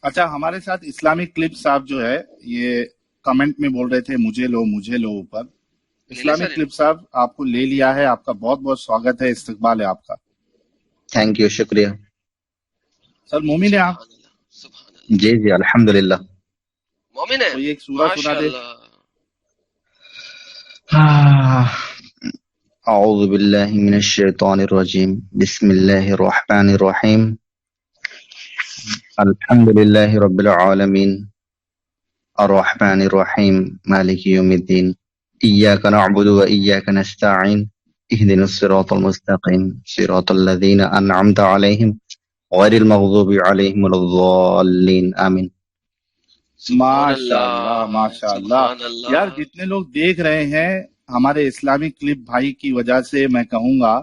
अच्छा, हमारे साथ इस्लामिक क्लिप साहब जो है ये कमेंट में बोल रहे थे मुझे लो ऊपर। ले ले इस्लामिक सर क्लिप साहब आपको ले लिया है, आपका बहुत बहुत स्वागत है, इस्तकबाल है आपका। थैंक यू, शुक्रिया। सर मोमिन है आप? सुभान अल्लाह। जी जी अल्हम्दुलिल्लाह। मोमिन है, कोई एक सूरा सुना दे। अऊज़ु बिल्लाहि मिनश शैतानिर रजीम, बिस्मिल्लाहिर रहमानिर रहीम, अल्हम्दुलिल्लाहि रब्बिल आलमीन, अर्रहमानिर रहीम, मालिकि यौमिद्दीन, इय्याका नअबुदु व इय्याका नस्तईन, इहदिनस सिरातल मुस्तकीम, सिरातल लज़ीना अनअमता अलैहिम, गैरिल मग़ज़ूबि अलैहिम वलद्दाल्लीन, आमीन। माशाअल्लाह माशाअल्लाह। यार जितने लोग देख रहे हैं हमारे इस्लामिक क्लिप भाई की वजह से, मैं कहूंगा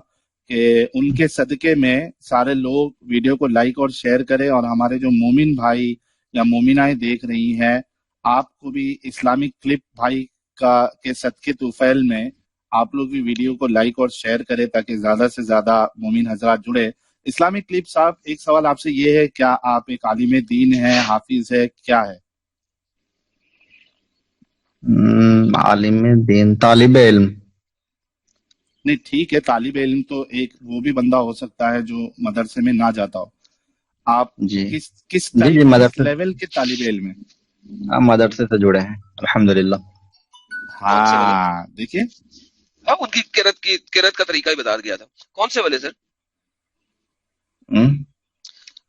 कि उनके सदके में सारे लोग वीडियो को लाइक और शेयर करें, और हमारे जो मोमिन भाई या मोमिनाएं देख रही हैं, आपको भी इस्लामिक क्लिप भाई का के सदके तुफैल में आप लोग भी वीडियो को लाइक और शेयर करें ताकि ज्यादा से ज्यादा मोमिन हजरात जुड़े। इस्लामिक क्लिप साहब, एक सवाल आपसे ये है, क्या आप एक आलिम दीन है, हाफिज है, क्या है? आलिम दीन, तालिब इल्म। नहीं ठीक है, तालिब इल्म तो एक वो भी बंदा हो सकता है जो मदरसे में ना जाता हो। आप जी किस जी जी, किस मदरसे, लेवल के तालिब इल्म हैं? हम मदरसे से जुड़े हैं अल्हम्दुलिल्लाह। कौन से वाले? हाँ देखिए, अब उनकी किरत का तरीका ही बता दिया था। कौन से वाले सर?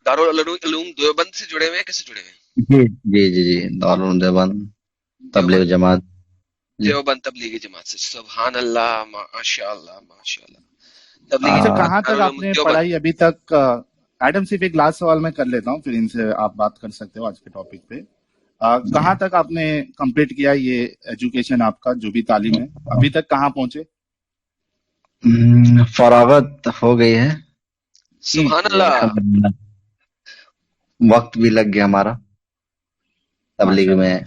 दारुल उलूम देवबंद से जुड़े हुए हैं, कैसे जुड़े हुए हैं? जी जी जी जी, दारुल देवबंद तबलीग जमात, देवबंद तबलीगी जमात से। सुभान अल्लाह, माशाअल्लाह माशाअल्लाह। तबलीगी अच्छा जमात कहाँ तक दारुल उलूम आपने देवबंद। पढ़ाई अभी तक? एडम, सिर्फ एक लास्ट सवाल मैं कर लेता हूँ, फिर इनसे आप बात कर सकते हो आज के टॉपिक पे। कहाँ तक आपने कंप्लीट किया ये एजुकेशन, आपका जो भी तालीम है अभी तक कहाँ पहुंचे? फरागत हो गई है, सुभान अल्लाह। अल्हम्दुलिल्लाह। वक्त भी लग गया हमारा तबलीग माशाअल्लाह। में।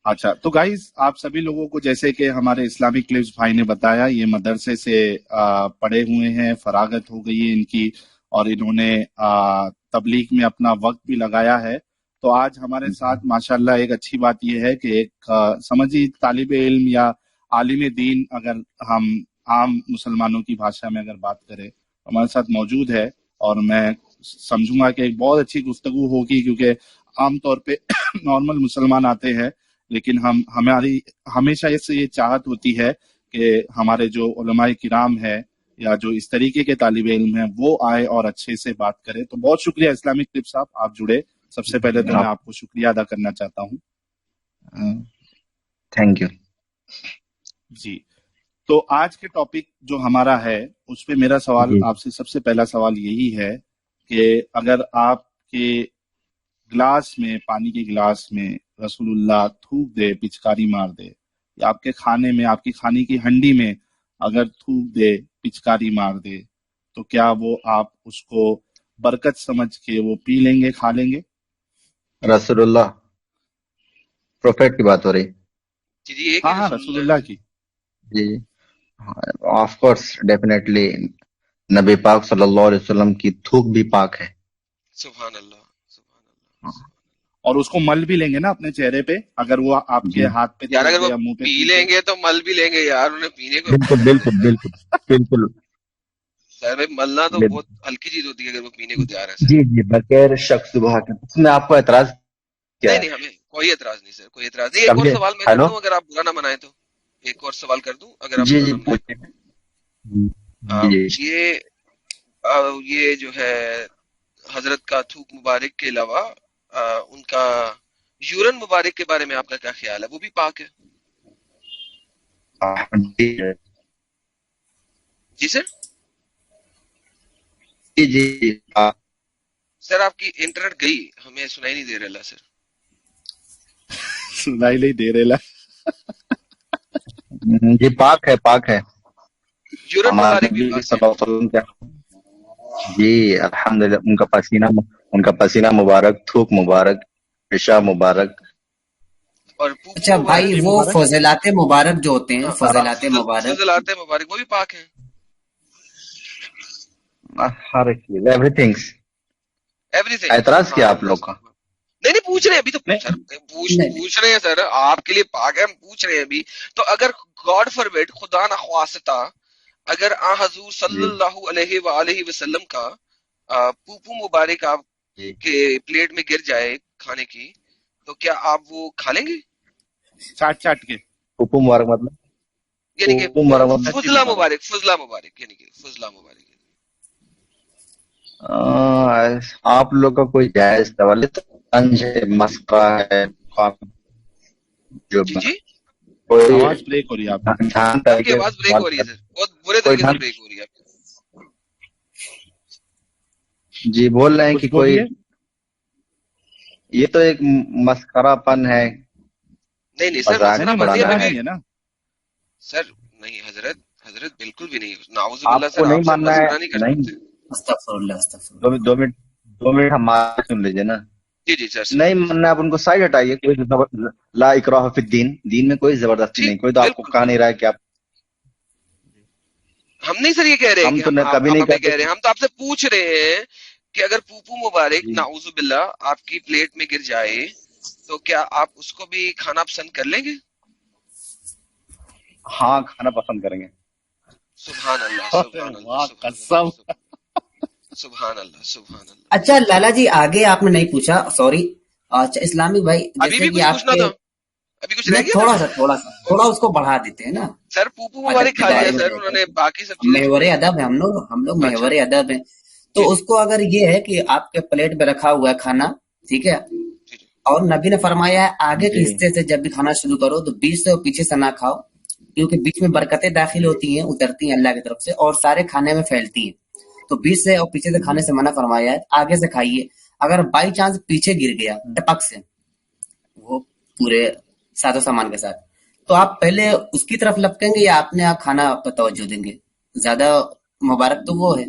अच्छा तो गाइस, आप सभी लोगों को, जैसे कि हमारे इस्लामिक क्लिप्स भाई ने बताया, ये मदरसे से पढ़े हुए हैं, फरागत हो गई है इनकी, और इन्होंने तबलीग में अपना वक्त भी लगाया है। तो आज हमारे साथ माशाल्लाह एक अच्छी बात यह है कि एक समझी तालिब इल्म या आलिम दीन, अगर हम आम मुसलमानों की भाषा में अगर बात करें, हमारे साथ मौजूद है। और मैं समझूंगा कि एक बहुत अच्छी गुफ्तगू होगी, क्योंकि आमतौर पे नॉर्मल मुसलमान आते हैं, लेकिन हमारी हमेशा इससे ये चाहत होती है कि हमारे जो उलमाए किराम है या जो इस तरीके के तालिब इल्म है वो आए और अच्छे से बात करें। तो बहुत शुक्रिया इस्लामिक क्लिप साहब, आप जुड़े। सबसे पहले तो मैं आपको शुक्रिया अदा करना चाहता हूँ। थैंक यू जी, तो आज के टॉपिक जो हमारा है उस पे मेरा सवाल आपसे, सबसे पहला सवाल यही है कि अगर आपके गिलास में, पानी के गिलास में रसूलुल्लाह थूक दे, पिचकारी मार दे, या आपके खाने में, आपकी खाने की हंडी में अगर थूक दे, पिचकारी मार दे, तो क्या वो आप उसको बरकत समझ के वो पी लेंगे, खा लेंगे? रसूलुल्लाह प्रोफेट की बात हो रही? जी, एक हाँ हाँ, रसूलुल्लाह की। जी, ऑफ कोर्स, डेफिनेटली नबी पाक सल्लल्लाहु अलैहि वसल्लम की थूक भी पाक है। सुभान अल्लाह, सुभान अल्लाह। और उसको मल भी लेंगे ना अपने चेहरे पे, अगर वो आपके हाथ पे यार अगर वो या मुंह पे पी लेंगे तो मल भी लेंगे यार, उन्हें पीने को। बिल्कुल बिल्कुल बिल्कुल बिल्कुल सर भाई, मलना तो बहुत हल्की चीज होती है अगर वो पीने को तैयार है सर। जी जी, बगैर शक सुबह के। इसमें आपको एतराज क्या है? नहीं, हमें कोई एतराज नहीं सर, कोई एतराज नहीं। एक और सवाल मैं कर दूं अगर आप बुरा ना मनाए तो? एक और सवाल कर दूं अगर आप बुरा ना मनाए? ये जो है हजरत का थूक मुबारक के अलावा उनका यूरन मुबारक के बारे में आपका क्या ख्याल है? वो भी पाक है? जी सर। जी जी सर आपकी इंटरनेट गई, हमें सुनाई नहीं दे रहा सर। सुनाई नहीं दे रहा। जी पाक है, पाक है। यूरन मुबारक भी पाक है। जी अल्हम्दुलिल्लाह, उनका पसीना मुबारक, थूक मुबारक, पेशाब मुबारक। और अच्छा भाई, वो फजलाते मुबारक जो होते हैं, फजलाते मुबारक वो भी पाक हैं? हर चीज, everything. اعتراض کیا سبحان آپ اللہ لوگ کا؟ نہیں نہیں پوچھ رہے ہیں ابھی تو نہیں سر نہیں پوچھ رہے ہیں سر آپ کے لیے پاک ہے ہم پوچھ رہے ہیں ابھی تو اگر گاڈ فاربیڈ خدا نخواستہ اگر آ حضور صلی جی اللہ علیہ وآلہ وسلم کا پوپو مبارک آپ جی کے پلیٹ میں گر جائے کھانے کی تو کیا آپ وہ کھا لیں گے؟ چاٹ چاٹ کے پھوپھو مبارک مطلب یعنی کہ پھوپھو مبارک مطلب ٹٹی فضلہ مبارک. مبارک فضلہ مبارک یعنی کہ فضلہ مبارک آپ لوگ کا کوئی جائز سوال ہے، طنز ہے، مسخرہ ہے، جو جی جی کوئی آواز بریک ہو رہی ہے آپ کی. جھان آپ کی طریقے سے آواز بریک سوال ہو رہی ہے کر سر بہت برے کوئی طریقے سے ڈھنگ بریک ہو رہی ہے آپ کی. جی بول رہے ہیں کہ کچھ کوئی بولیے. یہ تو ایک مسخرہ پن ہے، نہیں نہیں سر مذاق نہیں مسخرہ نہیں پن نہیں اڑانا مسخرہ ابھی ہے. بھی نہیں ہے نا. سر نہیں حضرت حضرت بالکل بھی نہیں نعوذ آپ باللہ کو سر نہیں آپ سے ماننا ہے؟ مسخرہ نہیں کر نہیں، سکتے. استغفر اللہ استغفر دو اللہ. دو منٹ 2 منٹ ہمارا سن لیجیے نا. جی جی سر سر نہیں ماننا ہے آپ ان کو سائڈ ہٹائیے. کوئی لا اکراہ فی الدین، دین میں کوئی زبردستی ٹھیک نہیں. کوئی تو آپ کو بالکل کہا نہیں رہا ہے کہ آپ، ہم نہیں سر یہ کہہ رہے ہیں ہم کہ تو کبھی آپ نہیں ہمیں کہتے کہہ رہے ہیں ہم تو آپ سے پوچھ رہے ہیں کہ اگر پوپو مبارک جی نعوذ باللہ آپ کی پلیٹ میں گر جائے تو کیا آپ اس کو بھی کھانا پسند کر لیں گے؟ ہاں کھانا پسند کریں گے. سبحان اللہ ارے سبحان اللہ واہ سبحان قسم. اللہ سبحان اللہ سبحان اللہ. اچھا لالا جی آگے آپ نے نہیں پوچھا، سوری. اچھا اسلامی بھائی ابھی جیسے بھی کہ کچھ آپ پوچھنا کے تھا ابھی کچھ رہ نہیں گیا تھا تھوڑا اس کو بڑھا دیتے ہیں نا، سر پوپو ادب مبارک کے کھا لیا دائرے میں سر رہ انہوں کر نے کے. باقی سب چیزیں محور چھوڑ دی. ادب ہے، ہم لوگ اچھا محور ادب ہیں. جی تو جی اس کو اگر یہ ہے کہ آپ کے پلیٹ میں رکھا ہوا ہے کھانا، ٹھیک ہے، جی جی اور نبی نے فرمایا ہے آگے کے جی حصے سے جب بھی کھانا شروع کرو تو بیچ سے اور پیچھے سے نہ کھاؤ، کیونکہ بیچ میں برکتیں داخل ہوتی ہیں، اترتی ہیں اللہ کی طرف سے اور سارے کھانے میں پھیلتی ہیں. تو بیچ سے اور پیچھے سے کھانے سے منع فرمایا ہے، آگے سے کھائیے. اگر بائی چانس پیچھے گر گیا ٹپک سے وہ پورے ساتھ و سامان کے ساتھ، تو آپ پہلے اس کی طرف لپکیں گے یا اپنے آپ کھانا پر توجہ دیں گے؟ زیادہ مبارک تو وہ ہے.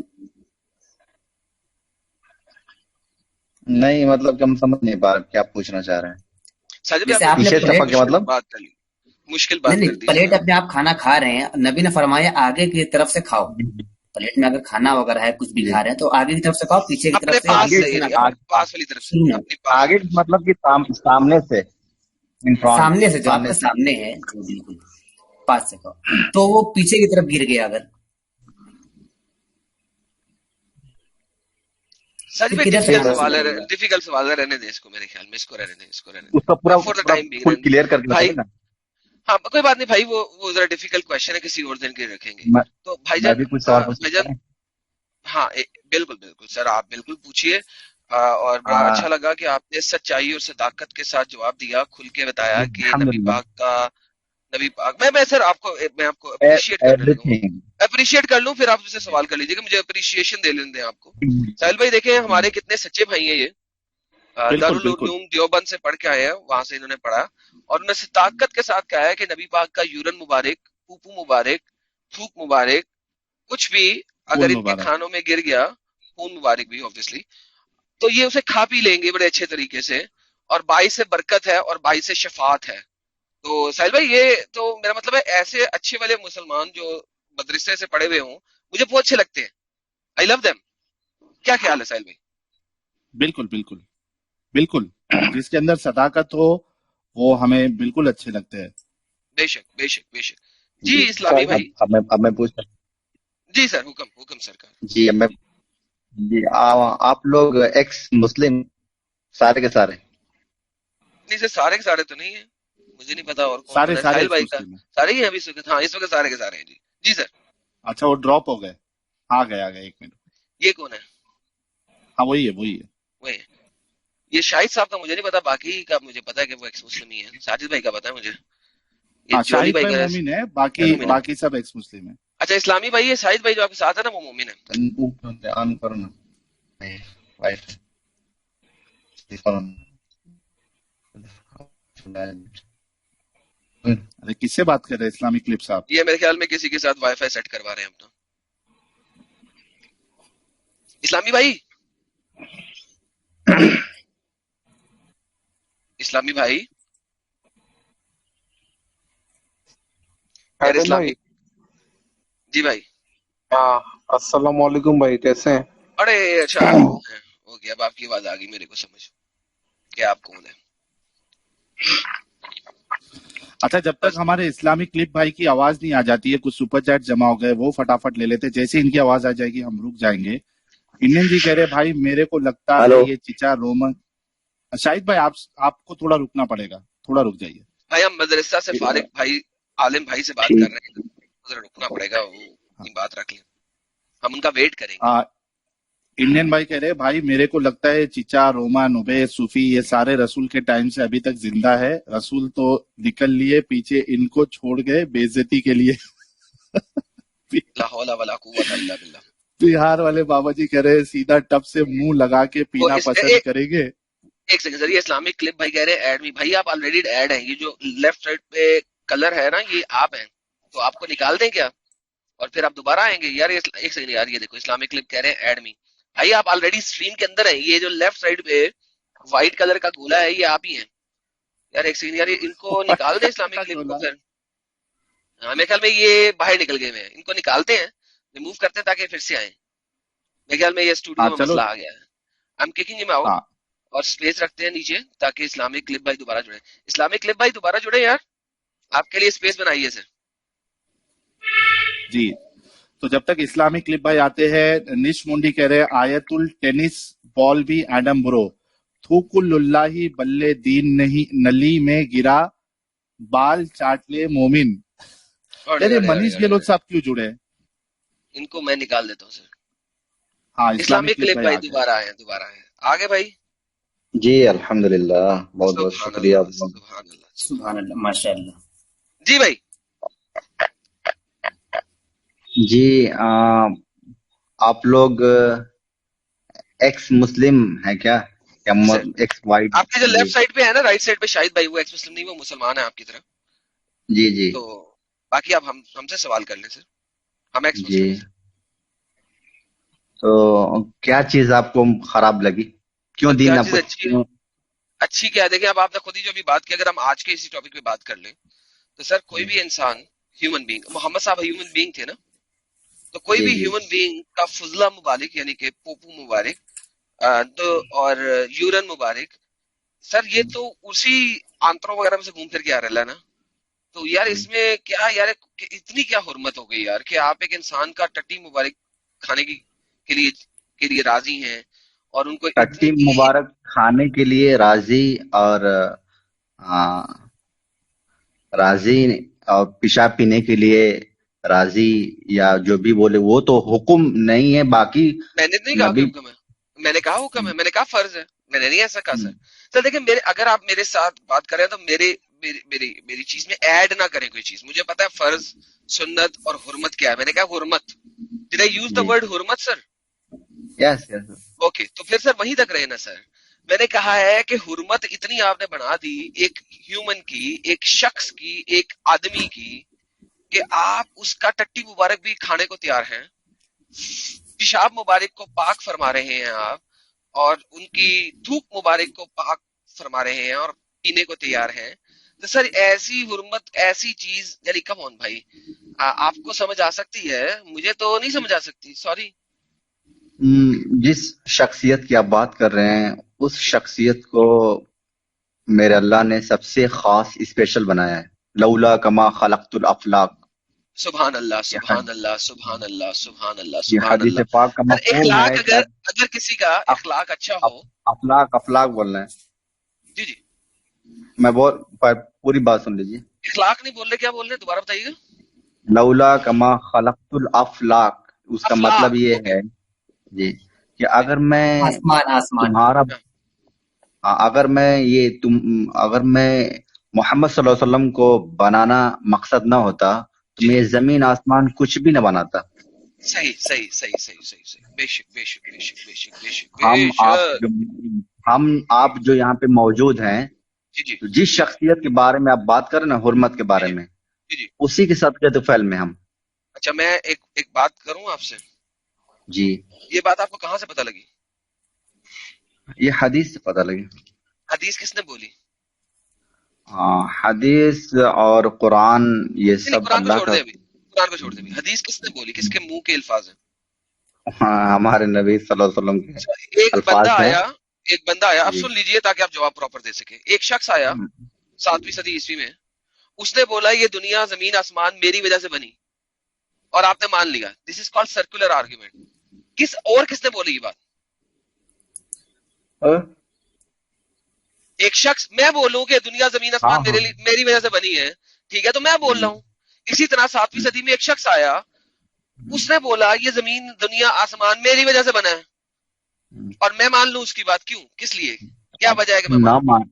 نہیں مطلب کہ ہم سمجھ نہیں پا رہے کیا آپ پوچھنا چاہ رہے ہیں. ساجد جیسے آپ نے آپ نے پیچھے سے بہت پلیٹ ٹپک کے مشکل مطلب بات کر لی مشکل نہیں بات کر نہیں دی پلیٹ جناب. اپنے آپ کھانا کھا رہے ہیں، نبی نے فرمایا آگے کی طرف سے کھاؤ. پلیٹ میں اگر کھانا وغیرہ ہے کچھ بھی جی کھا رہے ہیں تو آگے کی طرف سے کھاؤ، پیچھے کی اپنے طرف سے یا پاس آگے بیچ سے سے نہ یعنی کھاؤ. اپنی پاس والی طرف سے شروع نہ اپنی پاس والی آگے طرف سے. مطلب کہ سامنے سے ان فرانٹ، سامنے سے جو آپ سامنے کے سے. سامنے ہے جو بالکل پاس سے کھاؤ. تو وہ پیچھے کی طرف گر گیا اگر سچ پھر میں کدھر سے ڈیفیکلٹ کھانا سوال شروع ہے کریں گے؟ ڈیفیکلٹ سوال ہے رہنے دیں اس کو میرے خیال میں اس کو رہنے دیں اس کو رہنے اس کا پورا دیں فور دا پورا ٹائم فل بینگ کلیئر کر کے بھائی. بتائیے نا. ہاں کوئی بات نہیں بھائی وہ ذرا ڈیفیکلٹ کوشچن ہے کسی اور دن کے رکھیں گے. میں تو بھائی میں جان بھی کچھ سوال پوچھ بھائی سکتا جان ہوں؟ ہاں بالکل بالکل سر آپ بالکل پوچھیے. اور بڑا ہاں اچھا لگا کہ آپ نے سچائی اور صداقت کے ساتھ جواب دیا کھل کے بتایا کہ نبی الحمدللہ. پاک کا نبی پاک میں سر میں آپ کو اپریشیٹ کرنے ایوری لگوں تھنگ. اپریشیٹ کر لوں پھر آپ سے سوال کر لیجیے کہ مجھے اپریشیشن دے لیں دیں آپ کو. ساحل بھائی دیکھیں ہمارے کتنے سچے بھائی ہیں یہ بالکل بالکل. دارالعلوم دیوبند سے پڑھ کے آئے ہیں وہاں سے انہوں نے پڑھا اور انہوں نے صداقت کے ساتھ کہا ہے کہ نبی پاک کا یورن مبارک پوپو مبارک تھوک مبارک کچھ بھی اگر خون ان کے مبارک. کھانوں میں گر گیا خون مبارک بھی obviously تو یہ اسے کھا پی لیں گے بڑے اچھے طریقے سے اور باعث برکت ہے اور باعث شفاعت ہے. تو ساحل بھائی یہ تو میرا مطلب ہے ایسے اچھے والے مسلمان جو مدرسے سے پڑھے ہوئے ہوں مجھے بہت اچھے لگتے ہیں. آئی لو دیم. کیا خیال ہے ساحل بھائی؟ بالکل بالکل بالکل. جس کے اندر صداقت ہو وہ ہمیں بالکل اچھے لگتے ہیں. بے شک بے شک بے شک. جی جی اسلامی بھائی. اب میں پوچھ سکتا جی سر حکم سرکار. ہوں؟ جی اب میں جی آپ لوگ ایکس مسلم سارے کے سارے؟ نہیں سر سارے کے سارے تو نہیں ہیں مجھے نہیں پتا اور کون کون سارے ہے. سارے ساحل ایکس بھائی کا مسلم ہیں. سارے ہی ہیں ابھی اس وقت. ہاں اس وقت سارے کے سارے ہیں. جی جی سر. اچھا وہ ڈراپ ہو گئے. آ گئے 1 منٹ. یہ کون ہے؟ ہاں وہی ہے وہی ہے. وہی ہے. یہ شاہد صاحب کا مجھے نہیں پتا باقی کا مجھے پتا ہے کہ وہ ایکس مسلم ہی ہے. ساجد بھائی کا پتا ہے مجھے. یہ ہاں جولی شاہد بھائی بھائی کا مومن ہے. باقی مومن ہے. باقی سب ایکس مسلم ہیں. اچھا اسلامی بھائی یہ شاہد بھائی جو آپ کے ساتھ ہے نا وہ مومن ہے. آن کرو نا وائف. ارے کس سے بات کر رہے ہیں اسلامی کلپ صاحب؟ یہ میرے خیال میں کسی کے ساتھ وائی فائی سیٹ کروا رہے ہیں ہم تو. اسلامی بھائی اسلامی بھائی یار عادل اسلامی. بھائی جی بھائی. السلام علیکم بھائی، کیسے ہیں؟ ارے اچھا اوکے اب آپ کی آواز آ گئی میرے کو سمجھ کہ آپ کون ہیں. اچھا جب تک ہمارے اسلامک کلپ بھائی کی آواز نہیں آ جاتی ہے, کچھ سپر چیٹ جمع ہو گئے وہ فٹافٹ لے لیتے, جیسے ان کی آواز آ جائے گی ہم رک جائیں گے. انڈین جی کہہ رہے بھائی میرے کو لگتا ہے یہ چچا رومن. شاہد بھائی آپ کو تھوڑا رکنا پڑے گا, تھوڑا رک جائیے بھائی ہم مدرسہ سے فارغ بھائی عالم بھائی سے بات کر رہے ہیں, ذرا رکنا پڑے گا, وہ بات رکھ لیں, ہم ان کا ویٹ کریں گے. انڈین بھائی کہہ رہے بھائی میرے کو لگتا ہے چچا روما نبے صوفی یہ سارے رسول کے ٹائم سے ابھی تک زندہ ہے, رسول تو نکل لیے پیچھے, ان کو چھوڑ گئے بے عزتی کے لیے. لا حول ولا قوت الا باللہ. بہار والے بابا جی کہہ رہے سیدھا ٹب سے منہ لگا کے پینا پسند کریں گے. ایک سیکنڈ سر, یہ اسلامک کلپ بھائی کہہ رہے ایڈ می, بھائی آپ آلریڈی ایڈ ہیں, یہ جو لیفٹ سائڈ پہ کلر ہے نا یہ آپ ہیں, تو آپ کو نکال دیں کیا اور پھر آپ دوبارہ آئیں گے یار. ایک سیکنڈ یار, یہ دیکھو اسلامک کلپ کہہ رہے ہیں ایڈ می, بھائی آپ آلریڈی اسٹریم کے اندر ہیں, یہ جو لیفٹ سائڈ پہ وائٹ کلر کا گولا ہے یہ آپ ہی ہیں یار. ایک سیکنڈ یار, ان کو نکال دیں اسلامک کلپ کو. پھر میرے خیال میں یہ باہر نکل گئے ہیں, ان کو نکالتے ہیں, ریموو کرتے ہیں تاکہ پھر سے آئیں. میرے خیال میں یہ اسٹوڈیو میں مسئلہ آ گیا ہے. I'm kicking him out اور سپیس رکھتے ہیں نیچے تاکہ اسلامک کلپ بھائی دوبارہ جڑے. اسلامک کلپ بھائی دوبارہ جڑے یار, آپ کے لیے سپیس بنائیے سر. جی تو جب تک اسلامک کلپ بھائی آتے ہیں, نش منڈی کہہ رہے آیت الٹینس بال بھی ایڈم برو, تھوک اللہ بلے دین نہیں نلی میں گرا, بال چاٹ لے مومن. ارے منیش گہلوت صاحب کیوں جڑے ہیں؟ ان کو میں نکال دیتا ہوں سر. ہاں اسلامک کلپ بھائی دوبارہ آئے آگے بھائی. جی الحمدللہ, بہت بہت شکریہ. سبحان اللہ, ماشاء اللہ. جی بھائی. جی آپ لوگ ایکس مسلم ہیں کیا؟ ایکس وائٹ آپ کے جو لیفٹ سائڈ پہ ہے نا, رائٹ سائڈ پہ شاہد بھائی, وہ ایکس مسلم نہیں, وہ مسلمان ہے آپ کی طرح. جی جی. تو باقی آپ ہم سے سوال کر لیں سر, ہم ایکس مسلم جی. ہیں. تو کیا چیز آپ کو خراب لگی, کیوں دین آپ کو اچھی کیا؟ دیکھیں اب آپ نے خود ہی جو بھی بات کی, اگر ہم آج کے اسی ٹاپک پہ بات کر لیں تو سر کوئی بھی انسان ہیومن بینگ, محمد صاحب ہیومن بینگ تھے نا, تو کوئی بھی ہیومن بینگ کا فضلہ مبارک یعنی کہ پوپو مبارک تو اور یورن مبارک سر, یہ تو اسی آنتروں وغیرہ میں سے گھوم پھر کے آ رہا ہے نا. تو یار اس میں کیا یار اتنی کیا حرمت ہو گئی یار کہ آپ ایک انسان کا ٹٹی مبارک کھانے کے لیے راضی ہیں, اور ان کو ٹٹی مبارک کھانے کے لیے راضی اور پیشاب پینے کے لیے راضی, یا جو بھی بولے وہ تو حکم نہیں ہے. باقی میں نے نہیں کہا کہ حکم ہے, میں نے کہا حکم ہے, میں نے کہا فرض ہے, میں نے نہیں ایسا کہا سر. سر دیکھیں اگر آپ میرے ساتھ بات کریں تو میری چیز میں ایڈ نہ کریں کوئی چیز. مجھے پتا ہے فرض, سنت اور حرمت کیا ہے. میں نے کہا حرمت, did I use the word حرمت سر؟ یس. اوکے, تو پھر سر وہیں تک رہے نا سر. میں نے کہا ہے کہ حرمت اتنی آپ نے بنا دی ایک ہیومن کی, ایک شخص کی, ایک آدمی کی, کہ آپ اس کا ٹٹی مبارک بھی کھانے کو تیار ہیں, پیشاب مبارک کو پاک فرما رہے ہیں آپ, اور ان کی تھوک مبارک کو پاک فرما رہے ہیں اور پینے کو تیار ہیں. تو سر ایسی حرمت, ایسی چیز یعنی کم آن بھائی, آپ کو سمجھ آ سکتی ہے, مجھے تو نہیں سمجھ آ سکتی, سوری. جس شخصیت کی آپ بات کر رہے ہیں اس شخصیت کو میرے اللہ نے سب سے خاص اسپیشل بنایا ہے. لولا کما خلقت الافلاق. سبحان اللہ, سبحان اللہ, سبحان اللہ, سبحان اللہ, یہ سبحان حدیث اللہ. پاک کا مفہوم ہے. اگر کسی کا اخلاق اچھا ہو, افلاق بول رہے ہیں. جی جی میں پوری بات سن لیجیے. اخلاق نہیں بول رہے, کیا بول رہے, دوبارہ بتائیے گا. لولا کما خلقت الافلاق, اس کا مطلب یہ ہے جی کہ اگر میں تمہارا اگر میں محمد صلی اللہ علیہ وسلم کو بنانا مقصد نہ ہوتا تو میں زمین آسمان کچھ بھی نہ بناتا. صحیح. بے شک. ہم آپ جو یہاں پہ موجود ہیں, جس شخصیت کے بارے میں آپ بات کر رہے ہیں نا, حرمت کے بارے میں, اسی کے صدقے تو فعل میں ہم. اچھا میں ایک بات کروں آپ سے. جی. یہ بات آپ کو کہاں سے پتہ لگی؟ یہ حدیث سے پتہ لگی. حدیث کس نے بولی؟ حدیث اور قرآن, یہ سب قرآن اللہ کا. قرآن کو چھوڑ دے. حدیث کس نے بولی, کس کے منہ کے الفاظ ہیں؟ हाँ, हमारे नबी सल्लल्लाहु अलैहि वसल्लम के So, एक अल्फाज बंदा हैं। आया, एक बंदा आया, अब जी। सुन लीजिए ताकि आप जवाब प्रॉपर दे सके। एक शख्स आया 7वीं सदी ईस्वी में, उसने बोला ये दुनिया जमीन आसमान मेरी वजह से बनी, और आपने मान लिया। This is called circular argument. किसने बोली ये बात? एक शख्स, मैं बोलूं कि दुनिया जमीन हाँ आसमान हाँ। मेरी वजह से बनी है, ठीक है, तो मैं बोल रहा हूं। इसी तरह 7वीं सदी में एक शख्स आया, उसने बोला ये जमीन दुनिया आसमान मेरी वजह से बना है, और मैं मान लूं उसकी बात। क्यों? किस लिए? क्या वजह है कि मैं ना मानूं?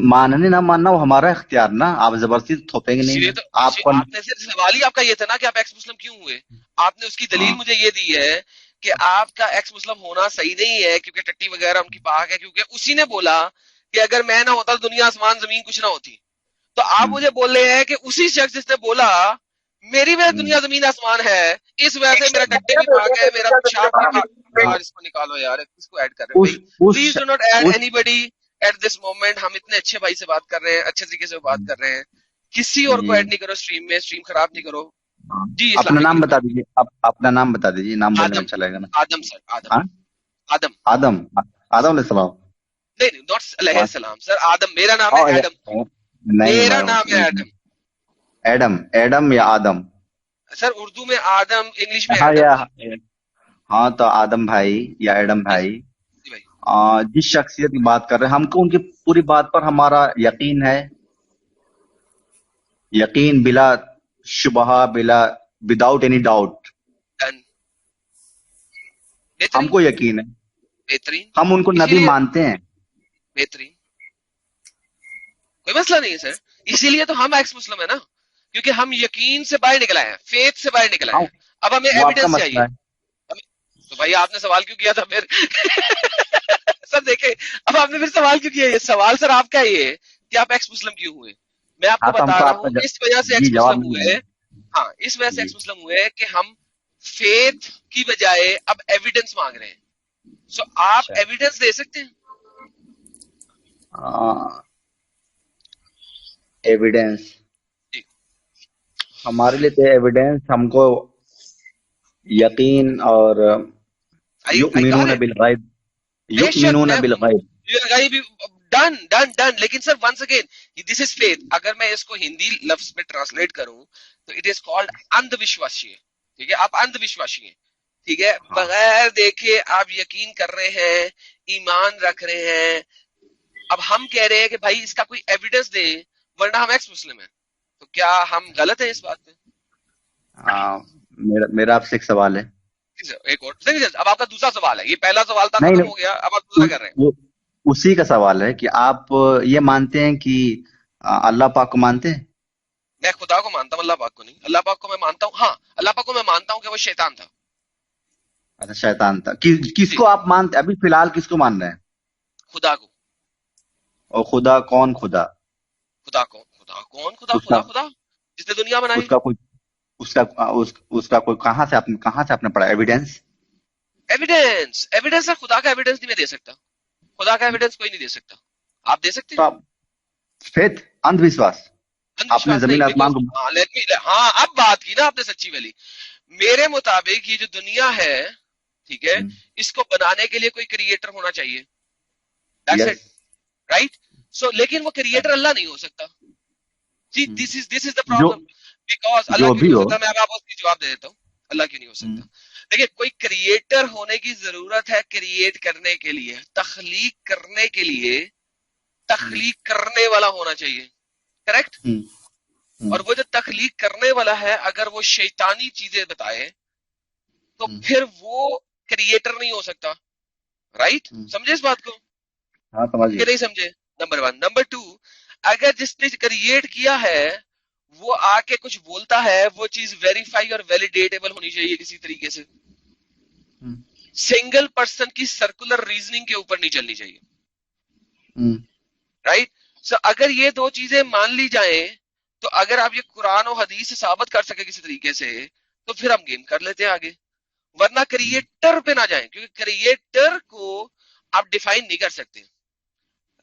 मानने ना मानना वो हमारा इख्तियार ना, आप जबरदस्ती थोपेंगे नहीं इसीलिए ना तो आपको। आपने सिर्फ सवाल ही आपका ये था ना कि आप एक्स मुस्लिम क्यों हुए। आपने उसकी दलील हाँ। मुझे ये दी है कि आपका एक्स मुस्लिम होना सही नहीं है क्योंकि टट्टी वगैरह उनकी पाक है, क्योंकि उसी ने बोला कि अगर मैं ना होता तो दुनिया आसमान जमीन कुछ ना होती। तो आप मुझे बोल रहे हैं कि उसी शख्स जिसने बोला मेरी वजह दुनिया जमीन आसमान है, इस वजह से मेरा टट्टी भी पाक है, मेरा पेशाब भी पाक। यार इसको निकालो यार, इसको ऐड कर रहे हो उस भाई। उस प्लीज डू नॉट ऐड उस एनीबॉडी एट दिस मोमेंट। हम इतने अच्छे भाई से बात कर रहे हैं, अच्छे तरीके से बात कर रहे हैं। किसी और को जी। ऐड नहीं करो स्ट्रीम में, स्ट्रीम खराब नहीं करो हाँ। जी। अपना इस्लामिक नाम क्लिप बता दीजिए, आप अपना नाम बता दीजिए, नाम बोलने में आदम, अच्छा लगेगा ना। आदम सर, आदम, हाँ, आदम। आदम, आदम अलैहिस्सलाम। नहीं नहीं, नॉट अलैहिस्सलाम सर, आदम। मेरा नाम है हाँ एडम, नहीं, मेरा नाम है मैं एडम एडम, एडम या आदम। सर। उर्दू में आदम, इंग्लिश में हाँ एडम या जी। हाँ, तो आदम भाई या एडम जी भाई, जी भाई। जिस शख्सियत की बात कर रहे हैं, हमको उनकी पूरी बात पर हमारा यकीन है, यकीन बिला शुबहा, बिला विदाउट एनी डाउट। डन। बेहतरीन, हमको यकीन है, बेहतरीन। हम उनको नबी इसीलिए मानते हैं। बेहतरीन, कोई मसला नहीं है सर। इसीलिए तो हम एक्स मुस्लिम है ना, क्योंकि हम यकीन से बाहर निकल आए हैं, फेथ से बाहर निकल आए हाँ, हैं। अब हमें वो आपका एविडेंस मसला चाहिए। है। तो भाई आपने सवाल क्यों किया था फिर? सर देखे, अब आपने फिर सवाल क्यों किया? ये सवाल सर आपका ही है कि आप एक्स मुस्लिम क्यों हुए। मैं आपको हाँ, तो बता हमको रहा आपका हूं इस वजह से जी एक्स जवाब मुस्लिम मिल हुए। जाएगा। हाँ, इस वजह से जी। एक्स मुस्लिम हुए कि हम फेथ की बजाय अब एविडेंस मांग रहे हैं। सो आप अच्छा। एविडेंस दे सकते हैं? एविडेंस जी। हमारे लिए तो एविडेंस हमको यकीन और आई गॉट युमिनून इट। बिल गैब, बेशक युमिनून मैं बिल गैब। ये लगाई भी। Done done done. लेकिन sir once again, this is faith. अगर मैं इसको हिंदी लफ्ज में ट्रांसलेट करूं तो इट इज कॉल्ड अंधविश्वासी। ठीक है, आप अंधविश्वासी हैं। ठीक है, हाँ। बगैर देखे आप यकीन कर रहे हैं, ईमान रख रहे हैं। अब हम कह रहे हैं कि भाई इसका कोई एविडेंस दे, वरना हम एक्स मुस्लिम हैं। तो क्या हम गलत है इस बात में? मेरा आपसे एक सवाल है। एक और नहीं, अब आपका दूसरा सवाल है। ये पहला सवाल था, नहीं खत्म नहीं, हो गया, अब आप दूसरा कर रहे हैं। वो उसी का सवाल है कि आप ये मानते हैं कि अल्लाह पाक को मानते हैं? मैं खुदा को मानता हूं, अल्लाह पाक को नहीं। अल्लाह पाक को मैं मानता हूं, हाँ, अल्लाह पाक को मैं मानता हूं कि वो शैतान था। अच्छा, शैतान था। जी, किसको आप मानते, अभी फिलहाल किसको मान रहे हैं? खुदा को। और खुदा कौन खुदा? खुदा कौन? खुदा कौन? खुदा उसका खुदा खुदा जिसने दुनिया बनाई। उसका कोई उसका कोई कहाँ से आपने पढ़ा एविडेंस? एविडेंस, एविडेंस है। खुदा का एविडेंस नहीं मैं दे सकता। खुदा का एविडेंस कोई नहीं दे सकता। आप दे सकते तो हैं? आप फेथ, अंधविश्वास, आपने अंधविश्वास नहीं, जमीन आसमान बिकॉज को। हाँ लेट मी, हाँ अब बात की ना आपने सच्ची वाली। मेरे मुताबिक ये जो दुनिया है, ठीक है, इसको बनाने के लिए कोई क्रिएटर होना चाहिए। That's yes. It, right? So लेकिन वो क्रिएटर अल्लाह नहीं हो सकता। जी, दिस इज द जो प्रॉब्लम। बिकॉज अल्लाह जो क्यों भी नहीं हो हो। सकता? मैं अब आपको उसकी जवाब दे देता हूँ अल्लाह क्यों नहीं हो सकता। देखिए, कोई क्रिएटर होने की जरूरत है क्रिएट करने के लिए, तख्लीक करने के लिए। तख्लीक करने वाला होना चाहिए, करेक्ट? और वो जो तख्लीक करने वाला है, अगर वो शैतानी चीजें बताए तो फिर वो क्रिएटर नहीं हो सकता, राइट? समझे इस बात को हाँ, समझ कि गए। नहीं समझे? Number one. नंबर टू, अगर जिसने क्रिएट किया है वो आके कुछ बोलता है, वो चीज वेरीफाई और वैलिडेटेबल होनी चाहिए किसी तरीके से। सिंगल पर्सन की सर्कुलर रीजनिंग के ऊपर नहीं चलनी चाहिए, राइट? सो अगर ये दो चीजें मान ली जाए, तो अगर आप ये कुरान और हदीस से साबित कर सके किसी तरीके से, तो फिर हम गेम कर लेते हैं आगे। वरना क्रिएटर पे ना जाएं, क्योंकि क्रिएटर को आप डिफाइन नहीं कर सकते।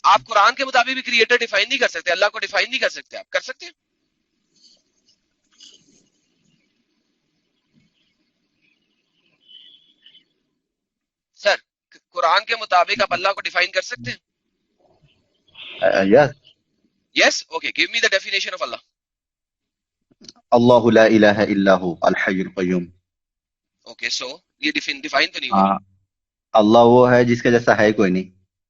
आप कुरान के मुताबिक भी क्रिएटर डिफाइन नहीं कर सकते, अल्लाह को डिफाइन नहीं कर सकते। आप कर सकते हैं? قرآن کے مطابق آپ اللہ کو ڈیفائن کر سکتے ہیں؟ Yes. Yes, okay, give me the definition of اللہ. اللہ لا الہ الا ہو الحی القیوم. اوکے، سو یہ ڈیفائن تو نہیں ہوا. اللہ وہ ہے جس کا جیسا ہے کوئی نہیں.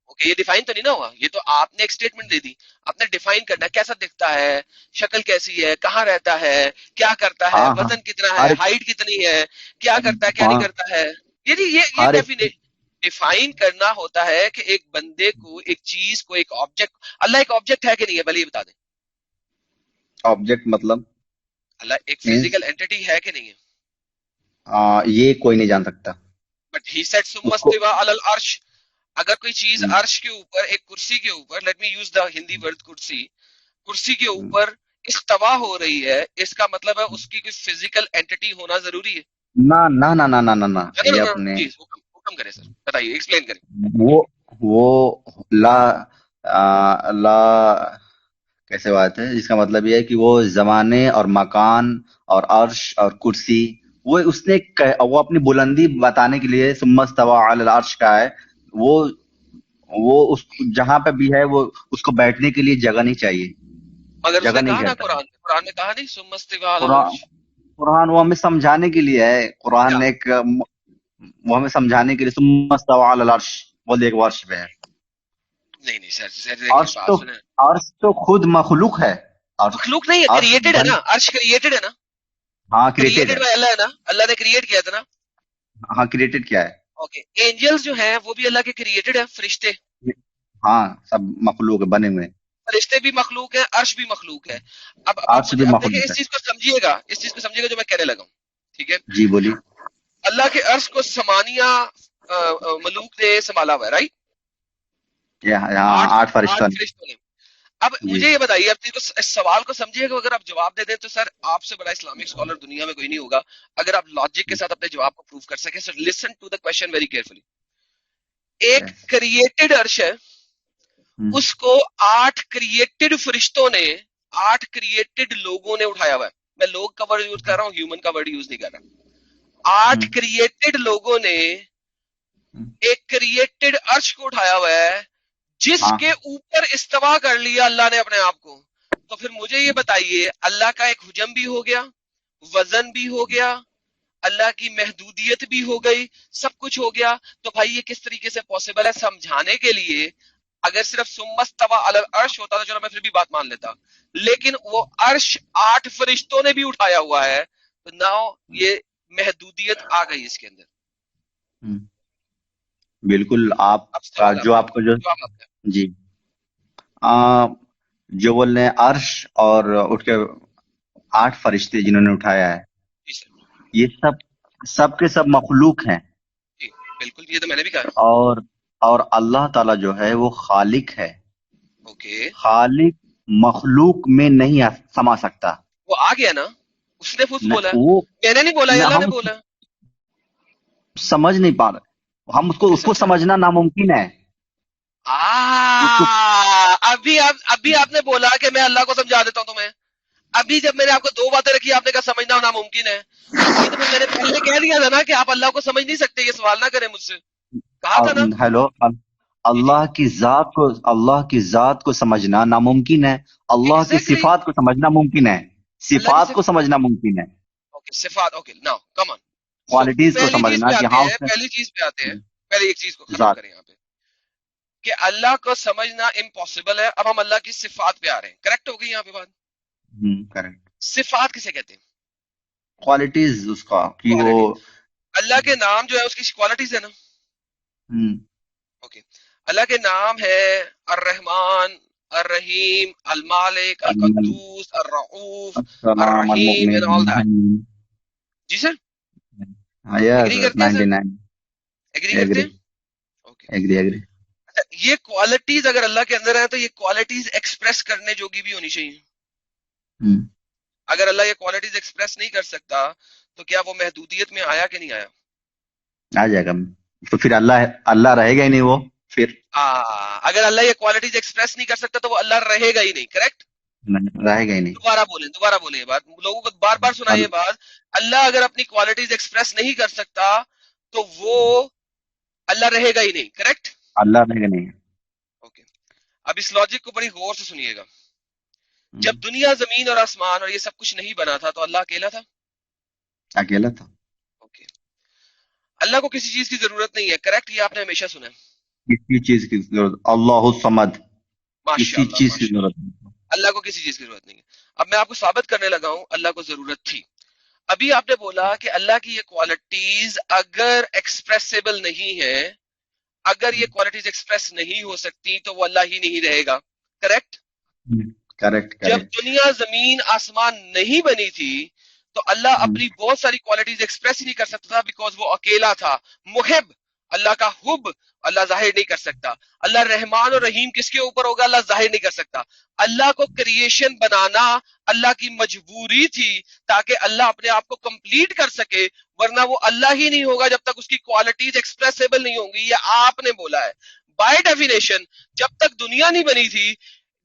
اوکے، یہ ڈیفائن تو نہیں نہ ہوا. یہ تو آپ نے ایک اسٹیٹمنٹ دے دی. آپ نے ڈیفائن کرنا ہے کیسا دکھتا ہے، شکل کیسی ہے، کہاں رہتا ہے، کیا کرتا ہے، وزن کتنا ہے، ہائٹ کتنی ہے، کیا کرتا ہے، کیا نہیں کرتا ہے. یہ ڈیفائن کرنا ہوتا ہے کہ ایک بندے کو، ایک چیز کو، ایک آبجیکٹ. اللہ ایک آبجیکٹ ہے کہ نہیں ہے، پہلے یہ بتا دیں. آبجیکٹ مطلب اللہ ایک فزیکل اینٹی ہے کہ نہیں ہے؟ یہ کوئی نہیں جان سکتا. بٹ ہی سیڈ ثم استوى علی العرش. اگر کوئی چیز عرش کے اوپر، ایک کرسی کے اوپر، let me use the Hindi word کرسی کے اوپر استوا ہو رہی ہے، اس کا مطلب ہے اس کی کوئی فزیکل اینٹی ہونا ضروری ہے. نہ نہ نہ نہ نہ نہ یہ اپنے حکم کریں سر، بتائیے، ایکسپلین کریں. وہ لا کیسے بات ہے، جس کا مطلب یہ ہے کہ وہ زمانے اور مکان اور عرش اور کرسی، وہ اپنی بلندی بتانے کے لیے ثم استوى علی العرش کا ہے. وہ اس جہاں پہ بھی ہے، وہ اس کو بیٹھنے کے لیے جگہ نہیں چاہیے. مگر جگہ نہیں کہا نا چاہتا. قرآن میں کہا نہیں ثم استوى علی العرش. قرآن وہ ہمیں سمجھانے کے لیے ہے. قرآن وہ ہمیں سمجھانے کے لیے ثم استوى علی العرش بولے ایک ورش پہ ہے. نہیں سر، عرش تو خود مخلوق ہے. مخلوق نہیں ہے، کریٹڈ ہے نا. عرش کریٹڈ ہے نا. ہاں کریٹڈ ہے. اللہ ہے نا، اللہ نے کریٹ کیا تھا نا. ہاں کریٹڈ کیا ہے. اوکے، اینجلز جو ہیں وہ بھی اللہ کے کریٹڈ ہیں. فرشتے ہاں سب مخلوق بنے ہوئے. فرشتے بھی مخلوق ہیں، عرش بھی مخلوق ہے. اب دیکھیں اس چیز کو سمجھیے گا، جو میں کہنے لگا ہوں. ٹھیک ہے جی بولیے. اللہ کے عرش کو ثمانیہ ملوک نے سنبھالا ہوا ہے، رائٹ. 8 فرشتوں نے. اب مجھے یہ بتائیے، اب اس سوال کو سمجھیے گا. اگر آپ جواب دے دیں تو سر آپ سے بڑا اسلامک اسکالر دنیا میں کوئی نہیں ہوگا اگر آپ لاجک کے ساتھ اپنے جواب کو پروف کر سکیں. Sir listen to the question very carefully. ایک کریٹڈ عرش ہے، اس کو 8 کریٹڈ فرشتوں نے، 8 کریٹڈ لوگوں نے اٹھایا ہوا ہے. میں لوگ کا ورڈ یوز کر رہا ہوں، ہیومن کا ورڈ یوز نہیں کر رہا. 8 کریٹڈ لوگوں نے ایک کریٹڈ عرش کو اٹھایا ہوا ہے، جس کے اوپر استوا کر لیا اللہ نے اپنے آپ کو. تو پھر مجھے یہ بتائیے، اللہ کا ایک حجم بھی ہو گیا، وزن بھی ہو گیا، اللہ کی محدودیت بھی ہو گئی، سب کچھ ہو گیا. تو بھائی یہ کس طریقے سے پاسبل ہے؟ سمجھانے کے لیے اگر صرف ثم استوى علی العرش ہوتا تو چلو میں پھر بھی بات مان لیتا، لیکن وہ عرش 8 فرشتوں نے بھی اٹھایا ہوا ہے. تو ناؤ یہ محدودیت آ گئی اس کے اندر. بالکل. آپ کو جو جی جو بول رہے ہیں عرش اور اٹھ کے 8 فرشتے جنہوں نے اٹھایا ہے، یہ سب کے سب مخلوق ہیں. بالکل، یہ تو میں نے بھی کہا. اور اللہ تعالیٰ جو ہے وہ خالق ہے. اوکے، خالق مخلوق میں نہیں سما سکتا. وہ آ گیا نا، اس نے خود بولا، میں نے نہیں بولا، اللہ نے بولا. سمجھ نہیں پا رہے ہم اس کو سمجھنا ناممکن ہے. ابھی آپ نے بولا کہ میں اللہ کو سمجھا دیتا ہوں تمہیں. ابھی جب میں نے آپ کو 2 باتیں رکھی، آپ نے کہا سمجھنا ناممکن ہے. تو میں نے پہلے کہہ دیا تھا نا کہ آپ اللہ کو سمجھ نہیں سکتے. یہ سوال نہ کریں مجھ سے، کہا تھا نا. ہیلو، اللہ کی ذات کو سمجھنا ناممکن ہے. اللہ کی صفات کو سمجھنا ممکن ہے. صفات کو سمجھنا ممکن ہے. صفات، اوکے، ناؤ کم آن. کوالٹیز کو سمجھنا کہ ہاں پہلی چیز پہ آتے ہیں. پہلے ایک چیز کو ختم کریں یہاں پہ کہ اللہ کو سمجھنا امپاسبل ہے. اب ہم اللہ کی صفات پہ آ رہے ہیں. کریکٹ ہو گئی یہاں پہ بات؟ کریکٹ. صفات کسے کہتے ہیں؟ کوالٹیز اس کا کہ وہ اللہ کے نام جو ہے اس کی کوالٹیز ہے نا. اوکے، اللہ کے نام ہے الرحمن، الرحیم، المالک، القدوس، الرؤوف، الرحیم and all that. جی سر، ایگری کرتے ہیں؟ ایگری. یہ کوالٹیز اگر اللہ کے اندر ہیں تو یہ کوالٹیز ایکسپریس کرنے جوگی بھی ہونی چاہیے. اگر اللہ یہ کوالٹیز ایکسپریس نہیں کر سکتا تو کیا وہ محدودیت میں آیا کہ نہیں آیا؟ آ جائے گا. تو پھر اللہ رہے گا ہی نہیں. وہ پھر اگر اللہ یہ کوالٹیز ایکسپریس نہیں کر سکتا تو وہ اللہ رہے گا ہی نہیں. کریکٹ؟ رہے گا ہی نہیں. دوبارہ بولیں یہ بات، لوگوں کو بار بار سنائیں یہ بات. اللہ اگر اپنی کوالٹیز ایکسپریس نہیں کر سکتا تو وہ اللہ رہے گا ہی نہیں. کریکٹ؟ اللہ رہے گا نہیں. اوکے. اب اس لاجک کو بڑی غور سے سنیے گا. جب دنیا زمین اور آسمان اور یہ سب کچھ نہیں بنا تھا تو اللہ اکیلا تھا؟ اکیلا تھا. اوکے. اللہ کو کسی چیز کی ضرورت نہیں ہے. کریکٹ؟ یہ آپ نے ہمیشہ سنا ہے. کسی چیز کی ضرورت. اللہ الصمد. کسی چیز کی ضرورت نہیں. اللہ کو کسی چیز کی ضرورت نہیں ہے. اب میں آپ کو ثابت کرنے لگا ہوں اللہ کو ضرورت تھی. ابھی آپ نے بولا کہ اللہ کی یہ کوالٹیز اگر ایکسپریسیبل نہیں ہے، اگر یہ کوالٹیز ایکسپریس نہیں ہو سکتی تو وہ اللہ ہی نہیں رہے گا. کریکٹ؟ کریکٹ. جب دنیا زمین آسمان نہیں بنی تھی تو اللہ اپنی بہت ساری کوالٹیز ایکسپریس ہی نہیں کر سکتا تھا، بیکاز وہ اکیلا تھا. محب، اللہ کا حب اللہ ظاہر نہیں کر سکتا. اللہ رحمان اور رحیم کس کے اوپر ہوگا؟ اللہ ظاہر نہیں کر سکتا. اللہ کو کریشن بنانا اللہ کی مجبوری تھی تاکہ اللہ اپنے آپ کو کمپلیٹ کر سکے، ورنہ وہ اللہ ہی نہیں ہوگا جب تک اس کی کوالٹیز ایکسپریسیبل نہیں ہوں گی. یہ آپ نے بولا ہے. بائی ڈیفینیشن جب تک دنیا نہیں بنی تھی،